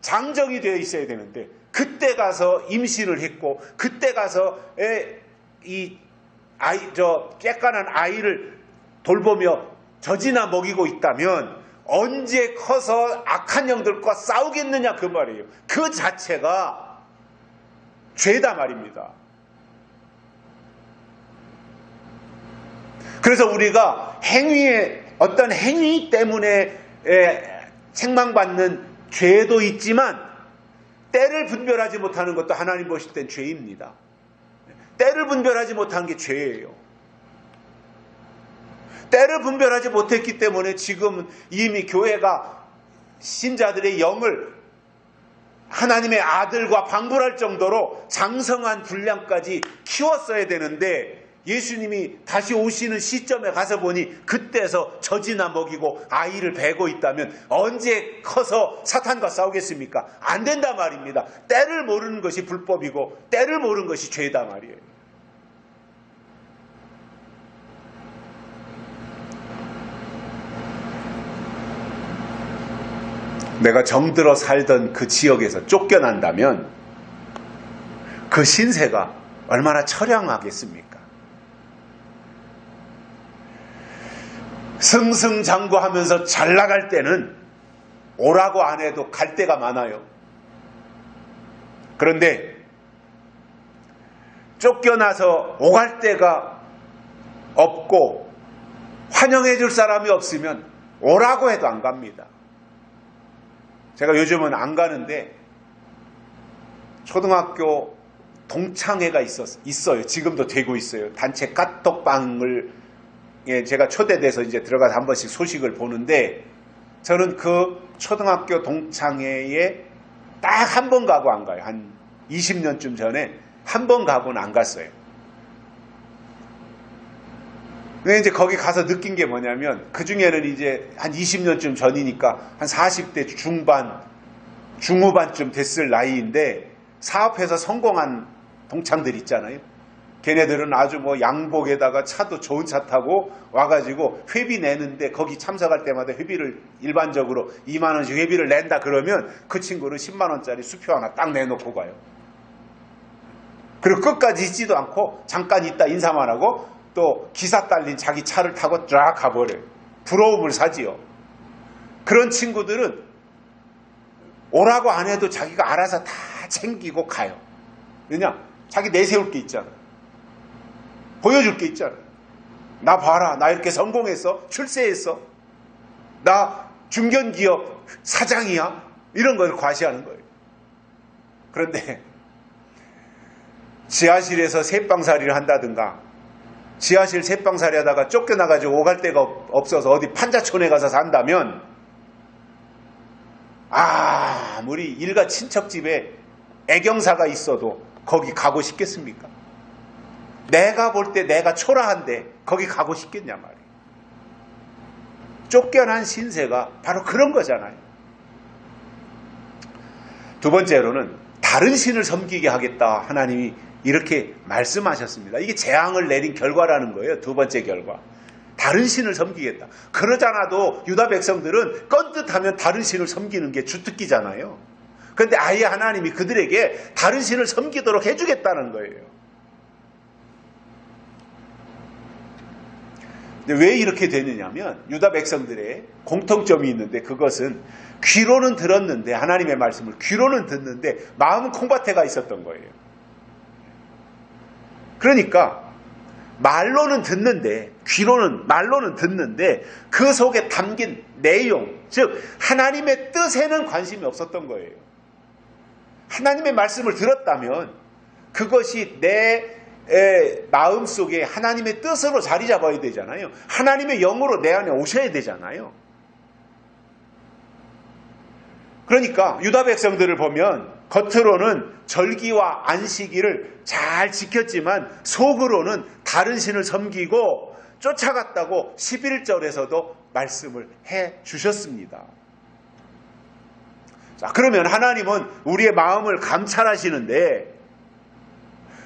Speaker 1: 장정이 되어 있어야 되는데 그때 가서 임신을 했고 그때 가서 깨끗한 아이를 돌보며 젖이나 먹이고 있다면 언제 커서 악한 영들과 싸우겠느냐 그 말이에요. 그 자체가 죄다 말입니다. 그래서 우리가 어떤 행위 때문에 책망받는 죄도 있지만 때를 분별하지 못하는 것도 하나님 보실 땐 죄입니다. 때를 분별하지 못한 게 죄예요. 때를 분별하지 못했기 때문에 지금 이미 교회가 신자들의 영을 하나님의 아들과 방불할 정도로 장성한 분량까지 키웠어야 되는데 예수님이 다시 오시는 시점에 가서 보니 그때서 젖이나 먹이고 아이를 베고 있다면 언제 커서 사탄과 싸우겠습니까? 안 된다 말입니다. 때를 모르는 것이 불법이고 때를 모르는 것이 죄다 말이에요. 내가 정들어 살던 그 지역에서 쫓겨난다면 그 신세가 얼마나 처량하겠습니까? 승승장구하면서 잘 나갈 때는 오라고 안 해도 갈 데가 많아요. 그런데 쫓겨나서 오갈 데가 없고 환영해 줄 사람이 없으면 오라고 해도 안 갑니다. 제가 요즘은 안 가는데 초등학교 동창회가 있어요. 지금도 되고 있어요. 단체 카톡방을 제가 초대돼서 이제 들어가서 한 번씩 소식을 보는데, 저는 그 초등학교 동창회에 딱 한 번 가고 안 가요. 한 20년쯤 전에 한 번 가고는 안 갔어요. 근데 이제 거기 가서 느낀 게 뭐냐면, 그 중에는 이제 한 20년쯤 전이니까 한 40대 중반, 중후반쯤 됐을 나이인데, 사업해서 성공한 동창들 있잖아요. 걔네들은 아주 뭐 양복에다가 차도 좋은 차 타고 와가지고 회비 내는데, 거기 참석할 때마다 회비를 일반적으로 2만 원씩 회비를 낸다 그러면 그 친구는 10만 원짜리 수표 하나 딱 내놓고 가요. 그리고 끝까지 있지도 않고 잠깐 있다 인사만 하고 또 기사 딸린 자기 차를 타고 쫙 가버려요. 부러움을 사지요. 그런 친구들은 오라고 안 해도 자기가 알아서 다 챙기고 가요. 왜냐? 자기 내세울 게 있잖아. 보여줄 게 있잖아. 나 봐라. 나 이렇게 성공했어. 출세했어. 나 중견기업 사장이야. 이런 걸 과시하는 거예요. 그런데 지하실에서 새빵살이를 한다든가, 지하실 새빵살이 하다가 쫓겨나가지고 오갈 데가 없어서 어디 판자촌에 가서 산다면, 아무리 일가 친척집에 애경사가 있어도 거기 가고 싶겠습니까? 내가 볼 때 내가 초라한데 거기 가고 싶겠냐 말이에요. 쫓겨난 신세가 바로 그런 거잖아요. 두 번째로는 다른 신을 섬기게 하겠다, 하나님이 이렇게 말씀하셨습니다. 이게 재앙을 내린 결과라는 거예요. 두 번째 결과. 다른 신을 섬기겠다. 그러잖아도 유다 백성들은 건듯하면 다른 신을 섬기는 게 주특기잖아요. 그런데 아예 하나님이 그들에게 다른 신을 섬기도록 해주겠다는 거예요. 근데 왜 이렇게 되느냐면, 유다 백성들의 공통점이 있는데, 그것은 귀로는 들었는데, 하나님의 말씀을 귀로는 듣는데 마음은 콩밭에가 있었던 거예요. 그러니까 말로는 듣는데, 말로는 듣는데 그 속에 담긴 내용, 즉 하나님의 뜻에는 관심이 없었던 거예요. 하나님의 말씀을 들었다면 그것이 내 마음속에 하나님의 뜻으로 자리 잡아야 되잖아요. 하나님의 영으로 내 안에 오셔야 되잖아요. 그러니까 유다 백성들을 보면 겉으로는 절기와 안식일을 잘 지켰지만 속으로는 다른 신을 섬기고 쫓아갔다고 11절에서도 말씀을 해 주셨습니다. 자, 그러면 하나님은 우리의 마음을 감찰하시는데,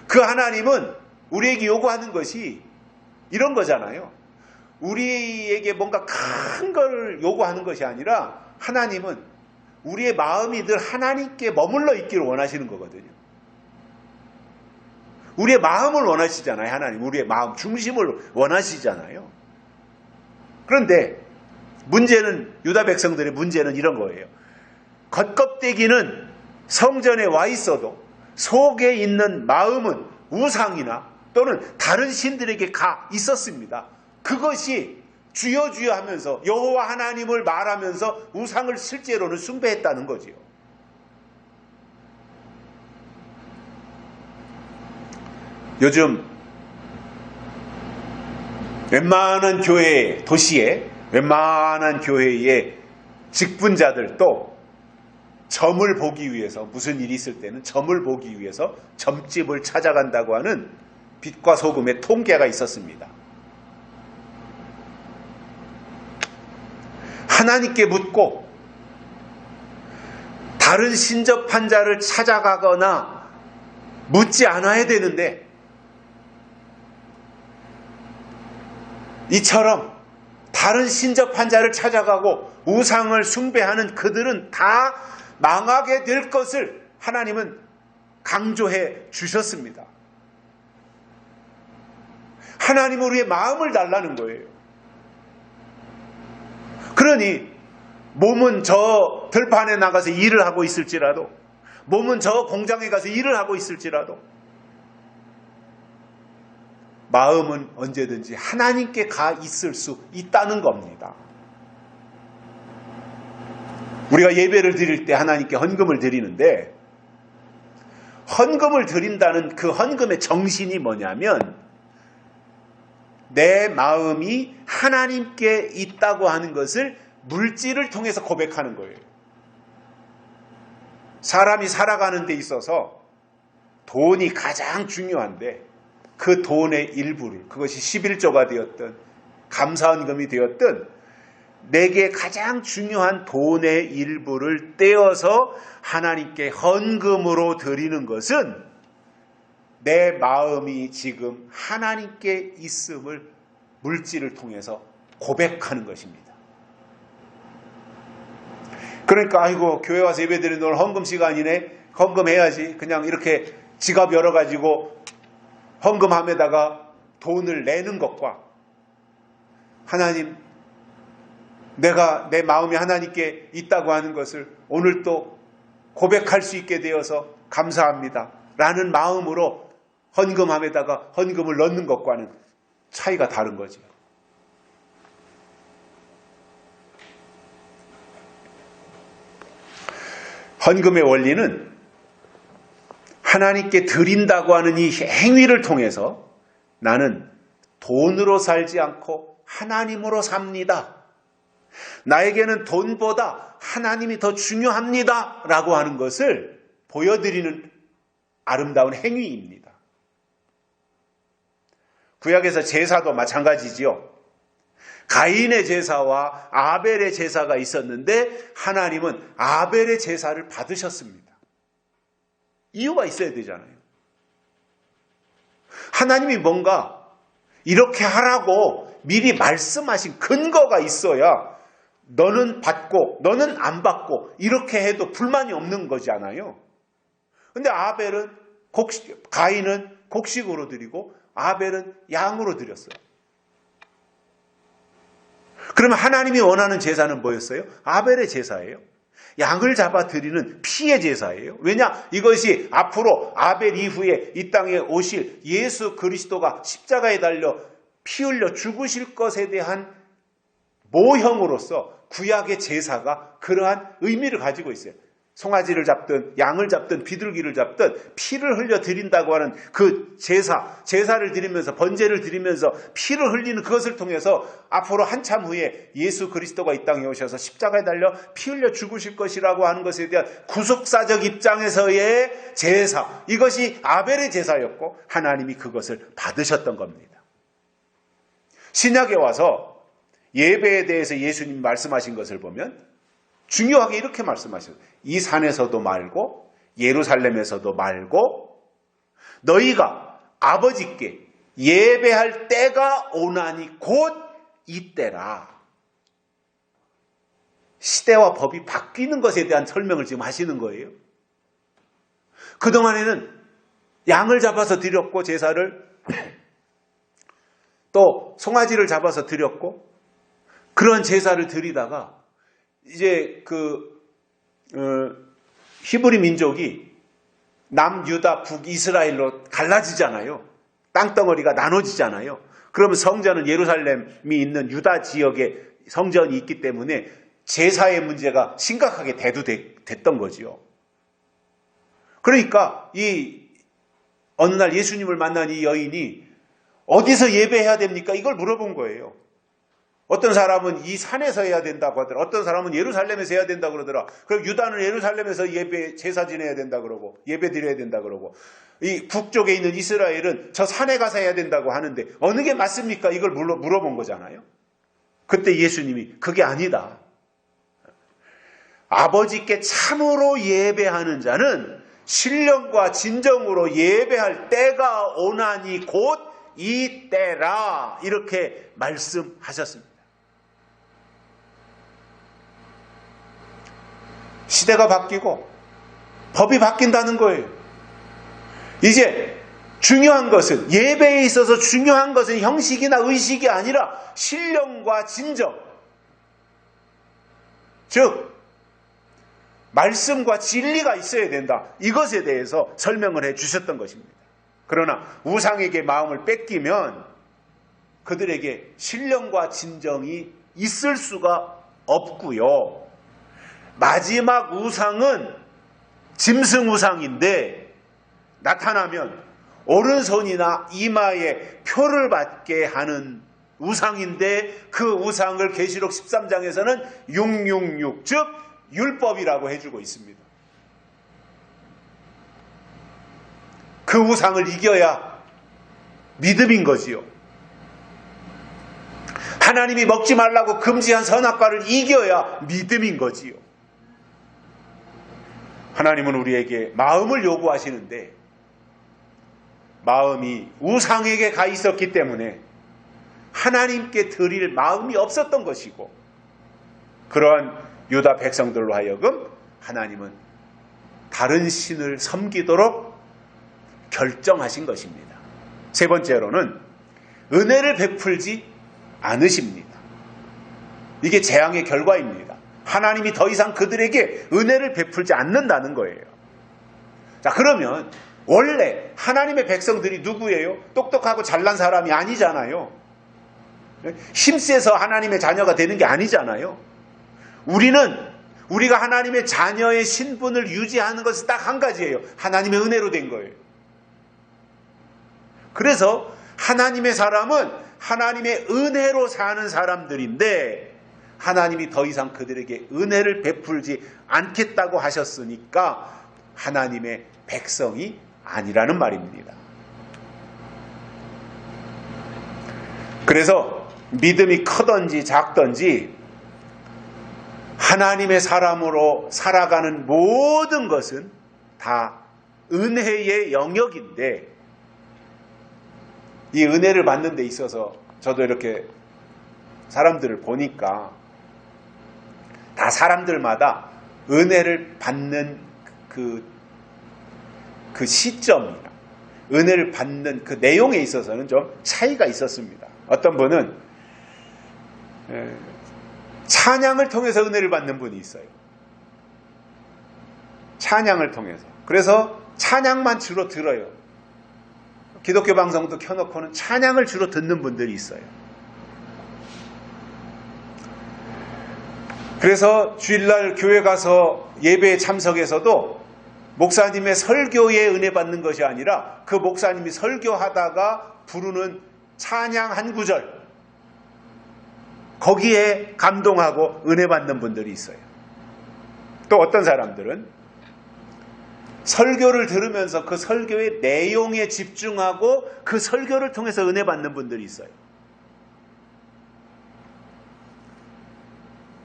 Speaker 1: 그 하나님은 우리에게 요구하는 것이 이런 거잖아요. 우리에게 뭔가 큰 걸 요구하는 것이 아니라, 하나님은 우리의 마음이 늘 하나님께 머물러 있기를 원하시는 거거든요. 우리의 마음을 원하시잖아요. 하나님 우리의 마음 중심을 원하시잖아요. 그런데 문제는, 유다 백성들의 문제는 이런 거예요. 겉껍데기는 성전에 와 있어도 속에 있는 마음은 우상이나 또는 다른 신들에게 가 있었습니다. 그것이 주여 주여 하면서 여호와 하나님을 말하면서 우상을 실제로는 숭배했다는 거지요. 요즘 웬만한 교회, 도시에 웬만한 교회의 직분자들도 점을 보기 위해서, 무슨 일이 있을 때는 점을 보기 위해서 점집을 찾아간다고 하는 빛과 소금의 통계가 있었습니다. 하나님께 묻고 다른 신접한 자를 찾아가거나 묻지 않아야 되는데, 이처럼 다른 신접한 자를 찾아가고 우상을 숭배하는 그들은 다 망하게 될 것을 하나님은 강조해 주셨습니다. 하나님은 우리의 마음을 달라는 거예요. 그러니 몸은 저 들판에 나가서 일을 하고 있을지라도, 몸은 저 공장에 가서 일을 하고 있을지라도, 마음은 언제든지 하나님께 가 있을 수 있다는 겁니다. 우리가 예배를 드릴 때 하나님께 헌금을 드리는데, 헌금을 드린다는 그 헌금의 정신이 뭐냐면 내 마음이 하나님께 있다고 하는 것을 물질을 통해서 고백하는 거예요. 사람이 살아가는 데 있어서 돈이 가장 중요한데 그 돈의 일부를, 그것이 11조가 되었든 감사헌금이 되었든 내게 가장 중요한 돈의 일부를 떼어서 하나님께 헌금으로 드리는 것은 내 마음이 지금 하나님께 있음을 물질을 통해서 고백하는 것입니다. 그러니까 아이고 교회 와서 예배 드리는 오늘 헌금 시간이네. 헌금해야지. 그냥 이렇게 지갑 열어가지고 헌금함에다가 돈을 내는 것과 하나님 내가 내 마음이 하나님께 있다고 하는 것을 오늘 또 고백할 수 있게 되어서 감사합니다 라는 마음으로 헌금함에다가 헌금을 넣는 것과는 차이가 다른 거죠. 헌금의 원리는 하나님께 드린다고 하는 이 행위를 통해서 나는 돈으로 살지 않고 하나님으로 삽니다. 나에게는 돈보다 하나님이 더 중요합니다 라고 하는 것을 보여드리는 아름다운 행위입니다. 구약에서 제사도 마찬가지지요. 가인의 제사와 아벨의 제사가 있었는데 하나님은 아벨의 제사를 받으셨습니다. 이유가 있어야 되잖아요. 하나님이 뭔가 이렇게 하라고 미리 말씀하신 근거가 있어야 너는 받고 너는 안 받고 이렇게 해도 불만이 없는 거잖아요. 근데 가인은 곡식으로 드리고 아벨은 양으로 드렸어요. 그러면 하나님이 원하는 제사는 뭐였어요? 아벨의 제사예요. 양을 잡아 드리는 피의 제사예요. 왜냐? 이것이 앞으로 아벨 이후에 이 땅에 오실 예수 그리스도가 십자가에 달려 피 흘려 죽으실 것에 대한 모형으로서 구약의 제사가 그러한 의미를 가지고 있어요. 송아지를 잡든 양을 잡든 비둘기를 잡든 피를 흘려 드린다고 하는 그 제사를 드리면서 번제를 드리면서 피를 흘리는 그것을 통해서 앞으로 한참 후에 예수 그리스도가 이 땅에 오셔서 십자가에 달려 피 흘려 죽으실 것이라고 하는 것에 대한 구속사적 입장에서의 제사, 이것이 아벨의 제사였고 하나님이 그것을 받으셨던 겁니다. 신약에 와서 예배에 대해서 예수님이 말씀하신 것을 보면 중요하게 이렇게 말씀하셨어요. 이 산에서도 말고 예루살렘에서도 말고 너희가 아버지께 예배할 때가 오나니 곧 이때라. 시대와 법이 바뀌는 것에 대한 설명을 지금 하시는 거예요. 그동안에는 양을 잡아서 드렸고 제사를 또 송아지를 잡아서 드렸고 그런 제사를 드리다가 이제 히브리 민족이 남유다 북이스라엘로 갈라지잖아요. 땅덩어리가 나눠지잖아요. 그러면 성전은 예루살렘이 있는 유다 지역에 성전이 있기 때문에 제사의 문제가 심각하게 대두됐던 거지요. 그러니까 어느 날 예수님을 만난 이 여인이 어디서 예배해야 됩니까? 이걸 물어본 거예요. 어떤 사람은 이 산에서 해야 된다고 하더라. 어떤 사람은 예루살렘에서 해야 된다고 그러더라. 그럼 유다는 예루살렘에서 제사 지내야 된다 그러고 예배 드려야 된다 그러고 이 북쪽에 있는 이스라엘은 저 산에 가서 해야 된다고 하는데 어느 게 맞습니까? 이걸 물어본 거잖아요. 그때 예수님이 그게 아니다. 아버지께 참으로 예배하는 자는 신령과 진정으로 예배할 때가 오나니 곧 이 때라 이렇게 말씀하셨습니다. 시대가 바뀌고 법이 바뀐다는 거예요. 이제 중요한 것은 예배에 있어서 중요한 것은 형식이나 의식이 아니라 신령과 진정, 즉 말씀과 진리가 있어야 된다. 이것에 대해서 설명을 해 주셨던 것입니다. 그러나 우상에게 마음을 뺏기면 그들에게 신령과 진정이 있을 수가 없고요. 마지막 우상은 짐승 우상인데 나타나면 오른손이나 이마에 표를 받게 하는 우상인데 그 우상을 계시록 13장에서는 666, 즉 율법이라고 해주고 있습니다. 그 우상을 이겨야 믿음인 거지요. 하나님이 먹지 말라고 금지한 선악과를 이겨야 믿음인 거지요. 하나님은 우리에게 마음을 요구하시는데 마음이 우상에게 가 있었기 때문에 하나님께 드릴 마음이 없었던 것이고, 그러한 유다 백성들로 하여금 하나님은 다른 신을 섬기도록 결정하신 것입니다. 세 번째로는 은혜를 베풀지 않으십니다. 이게 재앙의 결과입니다. 하나님이 더 이상 그들에게 은혜를 베풀지 않는다는 거예요. 자, 그러면 원래 하나님의 백성들이 누구예요? 똑똑하고 잘난 사람이 아니잖아요. 힘세서 하나님의 자녀가 되는 게 아니잖아요. 우리가 하나님의 자녀의 신분을 유지하는 것은 딱 한 가지예요. 하나님의 은혜로 된 거예요. 그래서 하나님의 사람은 하나님의 은혜로 사는 사람들인데 하나님이 더 이상 그들에게 은혜를 베풀지 않겠다고 하셨으니까 하나님의 백성이 아니라는 말입니다. 그래서 믿음이 크든지 작든지 하나님의 사람으로 살아가는 모든 것은 다 은혜의 영역인데, 이 은혜를 받는 데 있어서 저도 이렇게 사람들을 보니까 다 사람들마다 은혜를 받는 그 시점이나 은혜를 받는 그 내용에 있어서는 좀 차이가 있었습니다. 어떤 분은 찬양을 통해서 은혜를 받는 분이 있어요. 찬양을 통해서. 그래서 찬양만 주로 들어요. 기독교 방송도 켜놓고는 찬양을 주로 듣는 분들이 있어요. 그래서 주일날 교회 가서 예배에 참석해서도 목사님의 설교에 은혜 받는 것이 아니라 그 목사님이 설교하다가 부르는 찬양 한 구절, 거기에 감동하고 은혜 받는 분들이 있어요. 또 어떤 사람들은 설교를 들으면서 그 설교의 내용에 집중하고 그 설교를 통해서 은혜 받는 분들이 있어요.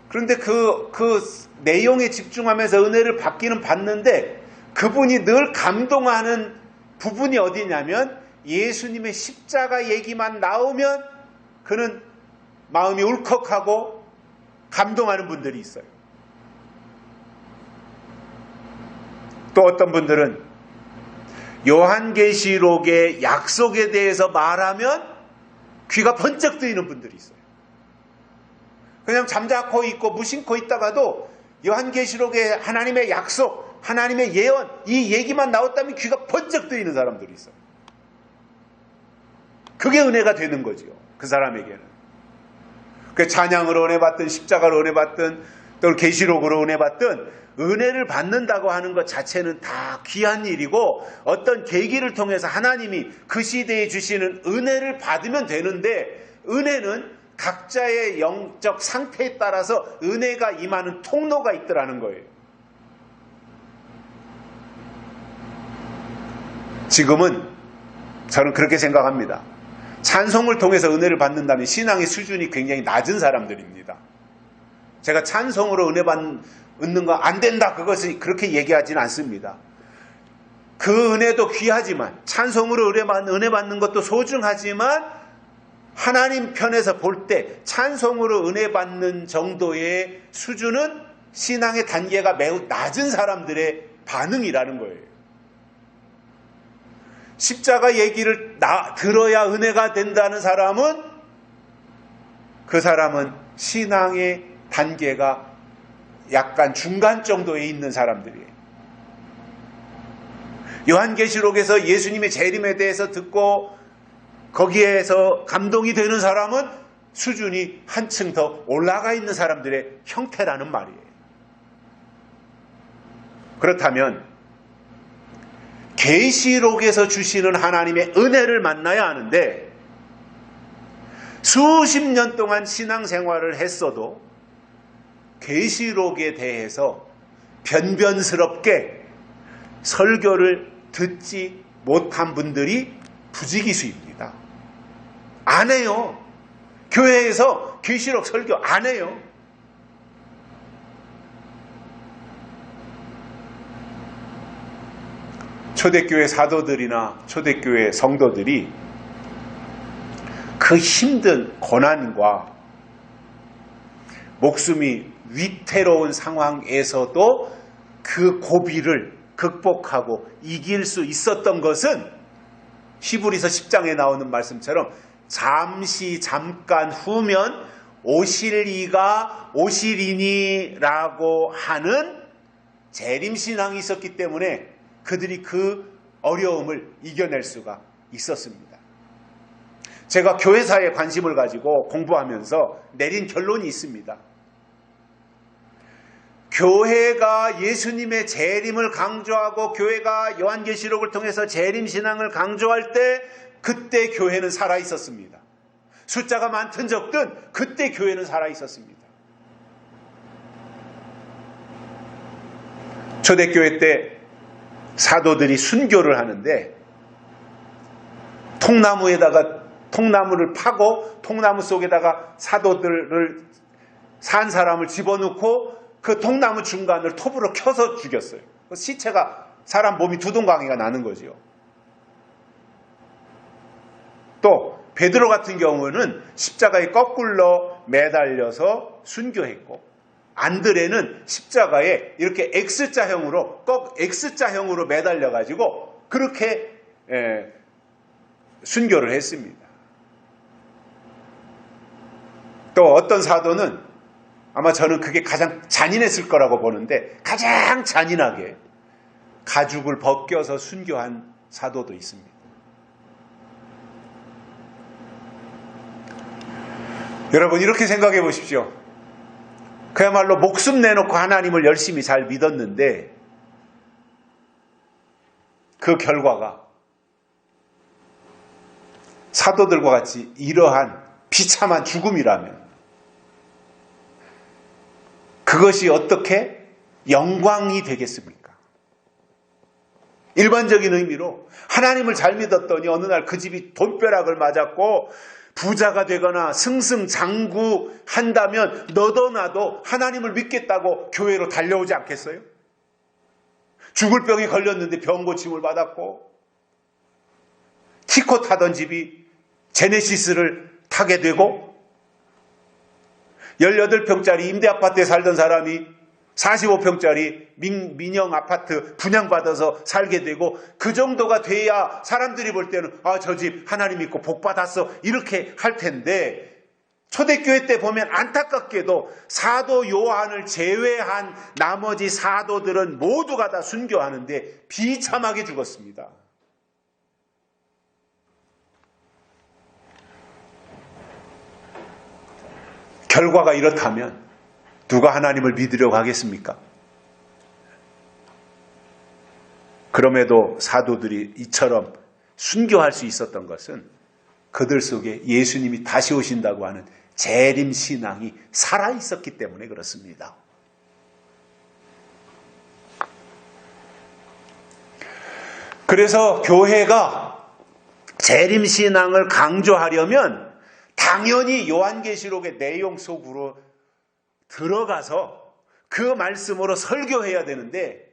Speaker 1: 그런데 그 내용에 집중하면서 은혜를 받기는 받는데 그분이 늘 감동하는 부분이 어디냐면 예수님의 십자가 얘기만 나오면 그는 마음이 울컥하고 감동하는 분들이 있어요. 또 어떤 분들은 요한계시록의 약속에 대해서 말하면 귀가 번쩍 뜨이는 분들이 있어요. 그냥 잠자코 있고 무심코 있다가도 요한계시록의 하나님의 약속, 하나님의 예언, 이 얘기만 나왔다면 귀가 번쩍 뜨이는 사람들이 있어요. 그게 은혜가 되는 거지요. 그 사람에게는. 그 찬양으로 은혜 받든 십자가로 은혜 받든 또 계시록으로 은혜 받든 은혜를 받는다고 하는 것 자체는 다 귀한 일이고 어떤 계기를 통해서 하나님이 그 시대에 주시는 은혜를 받으면 되는데, 은혜는 각자의 영적 상태에 따라서 은혜가 임하는 통로가 있더라는 거예요. 지금은 저는 그렇게 생각합니다. 찬송을 통해서 은혜를 받는다면 신앙의 수준이 굉장히 낮은 사람들입니다. 제가 찬송으로 은혜 받는 거 안 된다, 그것을 그렇게 얘기하지는 않습니다. 그 은혜도 귀하지만, 찬송으로 은혜 받는 것도 소중하지만, 하나님 편에서 볼 때 찬송으로 은혜 받는 정도의 수준은 신앙의 단계가 매우 낮은 사람들의 반응이라는 거예요. 십자가 얘기를 들어야 은혜가 된다는 사람은, 그 사람은 신앙의 단계가 약간 중간 정도에 있는 사람들이에요. 요한계시록에서 예수님의 재림에 대해서 듣고 거기에서 감동이 되는 사람은 수준이 한층 더 올라가 있는 사람들의 형태라는 말이에요. 그렇다면 계시록에서 주시는 하나님의 은혜를 만나야 하는데 수십 년 동안 신앙생활을 했어도 계시록에 대해서 변변스럽게 설교를 듣지 못한 분들이 부지기수입니다. 안 해요. 교회에서 계시록 설교 안 해요. 초대교회 사도들이나 초대교회 성도들이 그 힘든 고난과 목숨이 위태로운 상황에서도 그 고비를 극복하고 이길 수 있었던 것은 히브리서 10장에 나오는 말씀처럼 잠깐 후면 오실 이가 오시리니라고 하는 재림신앙이 있었기 때문에 그들이 그 어려움을 이겨낼 수가 있었습니다. 제가 교회사에 관심을 가지고 공부하면서 내린 결론이 있습니다. 교회가 예수님의 재림을 강조하고 교회가 요한계시록을 통해서 재림신앙을 강조할 때 그때 교회는 살아있었습니다. 숫자가 많든 적든 그때 교회는 살아있었습니다. 초대교회 때 사도들이 순교를 하는데 통나무를 파고 통나무 속에다가 사도들을 산 사람을 집어넣고 그 통나무 중간을 톱으로 켜서 죽였어요. 시체가 사람 몸이 두 동강이가 나는 거지요. 또 베드로 같은 경우는 십자가에 거꾸로 매달려서 순교했고 안드레는 십자가에 이렇게 X자형으로 매달려 가지고 그렇게 순교를 했습니다. 또 어떤 사도는 아마 저는 그게 가장 잔인했을 거라고 보는데 가장 잔인하게 가죽을 벗겨서 순교한 사도도 있습니다. 여러분 이렇게 생각해 보십시오. 그야말로 목숨 내놓고 하나님을 열심히 잘 믿었는데 그 결과가 사도들과 같이 이러한 비참한 죽음이라면 그것이 어떻게 영광이 되겠습니까? 일반적인 의미로 하나님을 잘 믿었더니 어느 날 그 집이 돈벼락을 맞았고 부자가 되거나 승승장구한다면 너도 나도 하나님을 믿겠다고 교회로 달려오지 않겠어요? 죽을 병에 걸렸는데 병 고침을 받았고 티코 타던 집이 제네시스를 타게 되고 18평짜리 임대아파트에 살던 사람이 45평짜리 민영 아파트 분양받아서 살게 되고 그 정도가 돼야 사람들이 볼 때는 저 집 하나님 믿고 복 받았어 이렇게 할 텐데 초대교회 때 보면 안타깝게도 사도 요한을 제외한 나머지 사도들은 모두가 다 순교하는데 비참하게 죽었습니다. 결과가 이렇다면 누가 하나님을 믿으려고 하겠습니까? 그럼에도 사도들이 이처럼 순교할 수 있었던 것은 그들 속에 예수님이 다시 오신다고 하는 재림신앙이 살아있었기 때문에 그렇습니다. 그래서 교회가 재림신앙을 강조하려면 당연히 요한계시록의 내용 속으로 들어가서 그 말씀으로 설교해야 되는데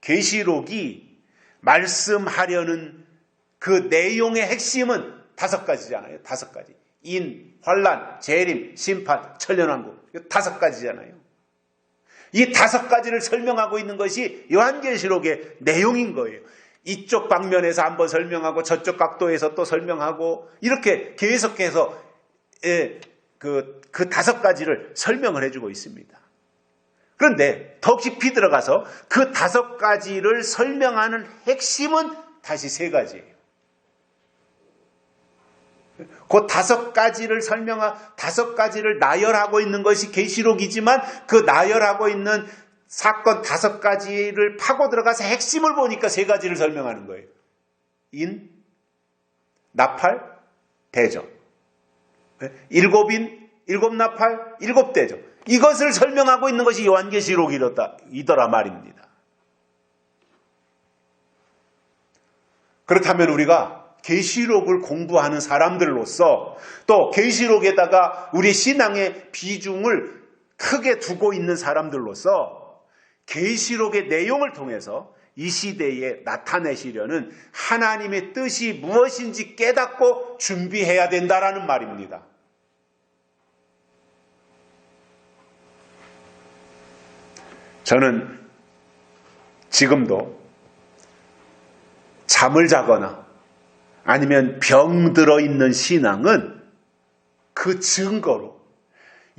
Speaker 1: 계시록이 말씀하려는 그 내용의 핵심은 5가지잖아요. 5가지. 인, 환난, 재림, 심판, 천년왕국. 5가지잖아요. 이 5가지를 설명하고 있는 것이 요한계시록의 내용인 거예요. 이쪽 방면에서 한번 설명하고 저쪽 각도에서 또 설명하고 이렇게 계속해서 그 5가지를 설명을 해주고 있습니다. 그런데 더 깊이 들어가서 그 5가지를 설명하는 핵심은 다시 3가지예요. 그 5가지를 나열하고 있는 것이 계시록이지만 그 나열하고 있는 사건 5가지를 파고 들어가서 핵심을 보니까 3가지를 설명하는 거예요. 인, 나팔, 대저. 7인, 7나팔, 7대저. 이것을 설명하고 있는 것이 요한계시록이더라 말입니다. 그렇다면 우리가 계시록을 공부하는 사람들로서 또 계시록에다가 우리 신앙의 비중을 크게 두고 있는 사람들로서 계시록의 내용을 통해서 이 시대에 나타내시려는 하나님의 뜻이 무엇인지 깨닫고 준비해야 된다라는 말입니다. 저는 지금도 잠을 자거나 아니면 병들어 있는 신앙은 그 증거로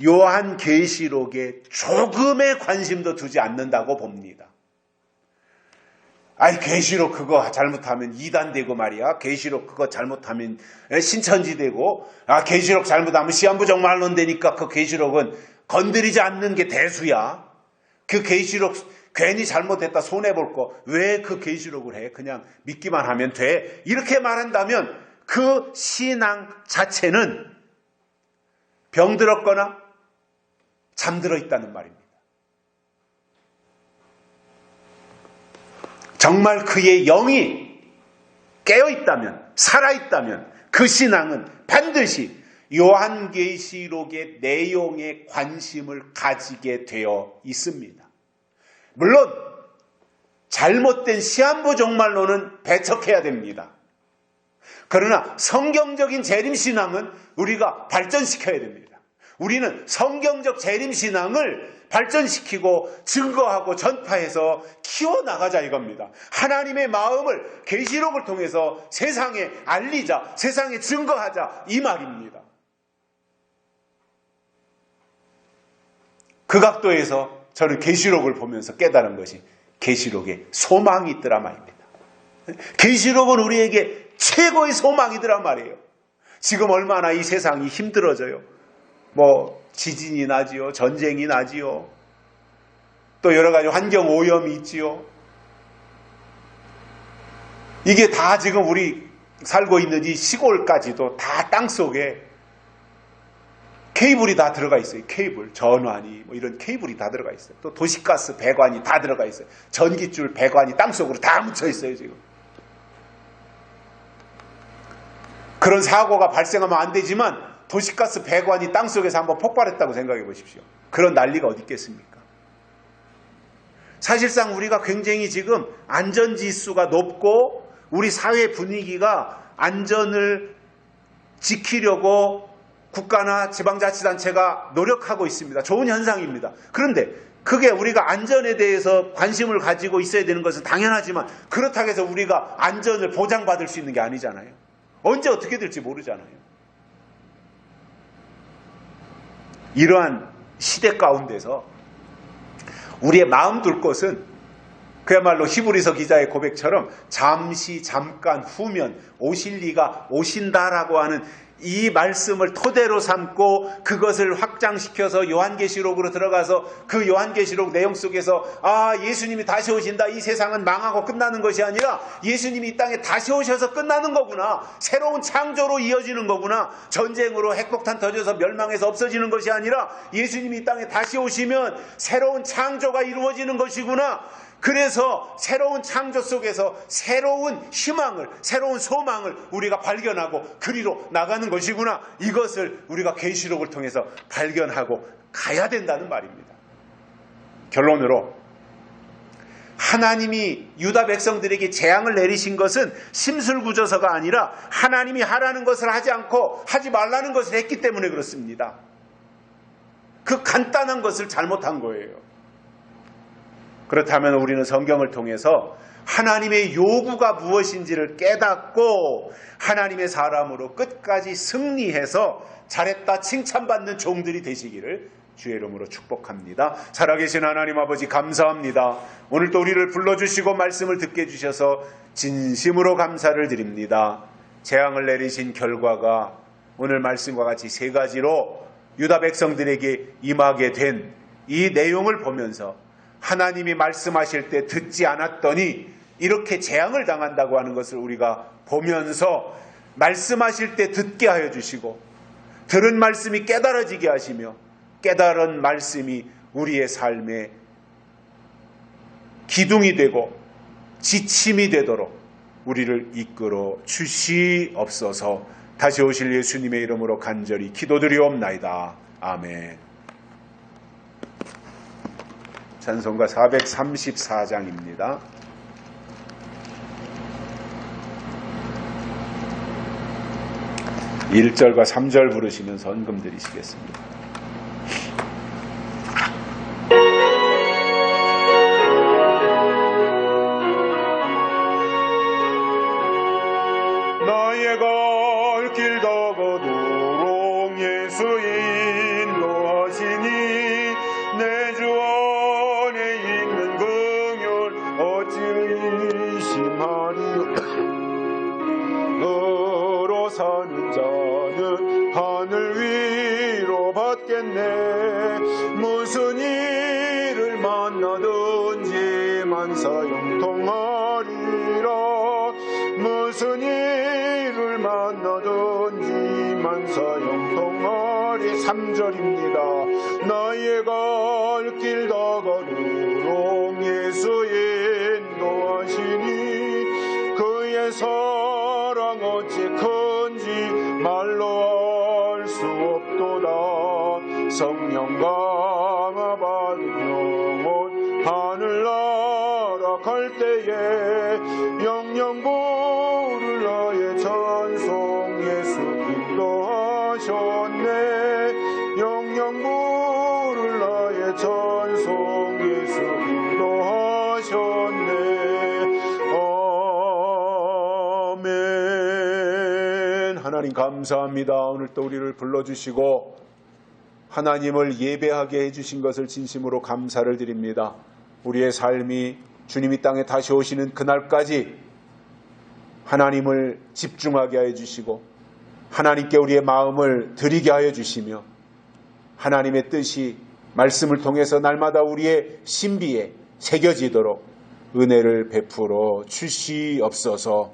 Speaker 1: 요한계시록에 조금의 관심도 두지 않는다고 봅니다. 아이, 계시록 그거 잘못하면 이단되고 말이야. 계시록 그거 잘못하면 신천지되고, 계시록 잘못하면 시한부정말론 되니까 그 계시록은 건드리지 않는 게 대수야. 그 계시록 괜히 잘못했다 손해볼 거 왜 그 계시록을 해? 그냥 믿기만 하면 돼. 이렇게 말한다면 그 신앙 자체는 병들었거나 잠들어 있다는 말입니다. 정말 그의 영이 깨어있다면, 살아있다면 그 신앙은 반드시 요한계시록의 내용에 관심을 가지게 되어 있습니다. 물론 잘못된 시한부 종말론은 배척해야 됩니다. 그러나 성경적인 재림신앙은 우리가 발전시켜야 됩니다. 우리는 성경적 재림신앙을 발전시키고 증거하고 전파해서 키워나가자 이겁니다. 하나님의 마음을 계시록을 통해서 세상에 알리자, 세상에 증거하자 이 말입니다. 그 각도에서 저는 계시록을 보면서 깨달은 것이 계시록에 소망이 있더라 말입니다. 계시록은 우리에게 최고의 소망이더라 말이에요. 지금 얼마나 이 세상이 힘들어져요. 지진이 나지요, 전쟁이 나지요, 또 여러 가지 환경 오염이 있지요. 이게 다 지금 우리 살고 있는 이 시골까지도 다 땅속에 케이블이 다 들어가 있어요. 케이블, 전환이 이런 케이블이 다 들어가 있어요. 또 도시가스 배관이 다 들어가 있어요. 전기줄 배관이 땅속으로 다 묻혀 있어요 지금. 그런 사고가 발생하면 안 되지만 도시가스 배관이 땅속에서 한번 폭발했다고 생각해 보십시오. 그런 난리가 어디 있겠습니까? 사실상 우리가 굉장히 지금 안전지수가 높고 우리 사회 분위기가 안전을 지키려고 국가나 지방자치단체가 노력하고 있습니다. 좋은 현상입니다. 그런데 그게 우리가 안전에 대해서 관심을 가지고 있어야 되는 것은 당연하지만 그렇다고 해서 우리가 안전을 보장받을 수 있는 게 아니잖아요. 언제 어떻게 될지 모르잖아요. 이러한 시대 가운데서 우리의 마음 둘 곳은 그야말로 히브리서 기자의 고백처럼 잠시 잠깐 후면 오실 이가 오신다라고 하는 이 말씀을 토대로 삼고 그것을 확장시켜서 요한계시록으로 들어가서 그 요한계시록 내용 속에서 예수님이 다시 오신다. 이 세상은 망하고 끝나는 것이 아니라 예수님이 이 땅에 다시 오셔서 끝나는 거구나. 새로운 창조로 이어지는 거구나. 전쟁으로 핵폭탄 터져서 멸망해서 없어지는 것이 아니라 예수님이 이 땅에 다시 오시면 새로운 창조가 이루어지는 것이구나. 그래서 새로운 창조 속에서 새로운 희망을, 새로운 소망을 우리가 발견하고 그리로 나가는 것이구나. 이것을 우리가 계시록을 통해서 발견하고 가야 된다는 말입니다. 결론으로 하나님이 유다 백성들에게 재앙을 내리신 것은 심술구조서가 아니라 하나님이 하라는 것을 하지 않고 하지 말라는 것을 했기 때문에 그렇습니다. 그 간단한 것을 잘못한 거예요. 그렇다면 우리는 성경을 통해서 하나님의 요구가 무엇인지를 깨닫고 하나님의 사람으로 끝까지 승리해서 잘했다 칭찬받는 종들이 되시기를 주의 이름으로 축복합니다. 살아계신 하나님 아버지 감사합니다. 오늘 또 우리를 불러주시고 말씀을 듣게 해주셔서 진심으로 감사를 드립니다. 재앙을 내리신 결과가 오늘 말씀과 같이 3가지로 유다 백성들에게 임하게 된 이 내용을 보면서 하나님이 말씀하실 때 듣지 않았더니 이렇게 재앙을 당한다고 하는 것을 우리가 보면서 말씀하실 때 듣게 하여 주시고 들은 말씀이 깨달아지게 하시며 깨달은 말씀이 우리의 삶에 기둥이 되고 지침이 되도록 우리를 이끌어 주시옵소서. 다시 오실 예수님의 이름으로 간절히 기도드리옵나이다. 아멘. 찬송가 434장입니다. 1절과 3절 부르시면서 헌금 드리시겠습니다. 나의 갈 길 다 가도록 예수 인도하시니 내 주 안에 있는 긍휼 어찌 의심하리요. 너로 사는 자는 하늘 위로 받겠네. 무슨 일을 만나든지 만사 형통하리라. 무슨 일을 만나든지 만사 형통하리. 3절입니다. 나의 갈 길 다 가도록 예수 인도하시니 그의 사랑 어찌 큰지 말로 알 수 없도다. 성령 감화 받은 영혼 하늘나라 갈 때에 영영 부를 나의 찬송 예수 인도하셨네. 영영 부를 나의 찬송 예수 인도하셨네. 아멘. 하나님 감사합니다. 오늘 또 우리를 불러주시고 하나님을 예배하게 해주신 것을 진심으로 감사를 드립니다. 우리의 삶이 주님이 땅에 다시 오시는 그날까지 하나님을 집중하게 하여 주시고 하나님께 우리의 마음을 드리게 하여 주시며 하나님의 뜻이 말씀을 통해서 날마다 우리의 신비에 새겨지도록 은혜를 베풀어 주시옵소서.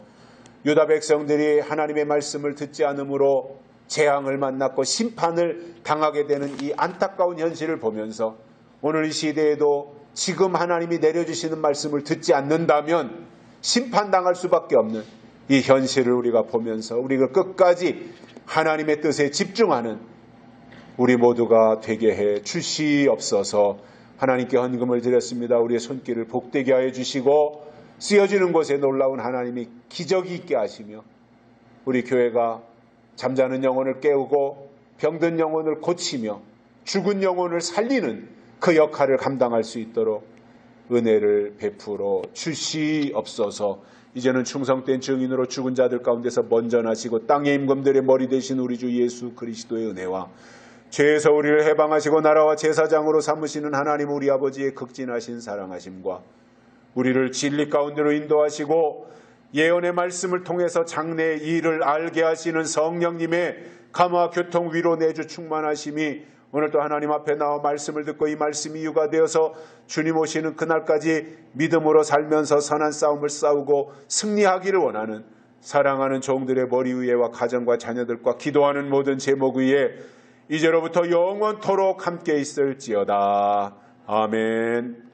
Speaker 1: 유다 백성들이 하나님의 말씀을 듣지 않으므로 재앙을 만났고 심판을 당하게 되는 이 안타까운 현실을 보면서 오늘 이 시대에도 지금 하나님이 내려주시는 말씀을 듣지 않는다면 심판당할 수밖에 없는 이 현실을 우리가 보면서 우리가 끝까지 하나님의 뜻에 집중하는 우리 모두가 되게 해 주시옵소서. 하나님께 헌금을 드렸습니다. 우리의 손길을 복되게 하여 주시고 쓰여지는 곳에 놀라운 하나님이 기적이 있게 하시며 우리 교회가 잠자는 영혼을 깨우고 병든 영혼을 고치며 죽은 영혼을 살리는 그 역할을 감당할 수 있도록 은혜를 베풀어 주시옵소서. 이제는 충성된 증인으로 죽은 자들 가운데서 먼저 나시고 땅의 임금들의 머리 되신 우리 주 예수 그리스도의 은혜와 죄에서 우리를 해방하시고 나라와 제사장으로 삼으시는 하나님 우리 아버지의 극진하신 사랑하심과 우리를 진리 가운데로 인도하시고 예언의 말씀을 통해서 장래의 일을 알게 하시는 성령님의 감화 교통 위로 내주 충만하심이 오늘도 하나님 앞에 나와 말씀을 듣고 이 말씀이 유가되어서 주님 오시는 그날까지 믿음으로 살면서 선한 싸움을 싸우고 승리하기를 원하는 사랑하는 종들의 머리 위에와 가정과 자녀들과 기도하는 모든 제목 위에 이제로부터 영원토록 함께 있을지어다. 아멘.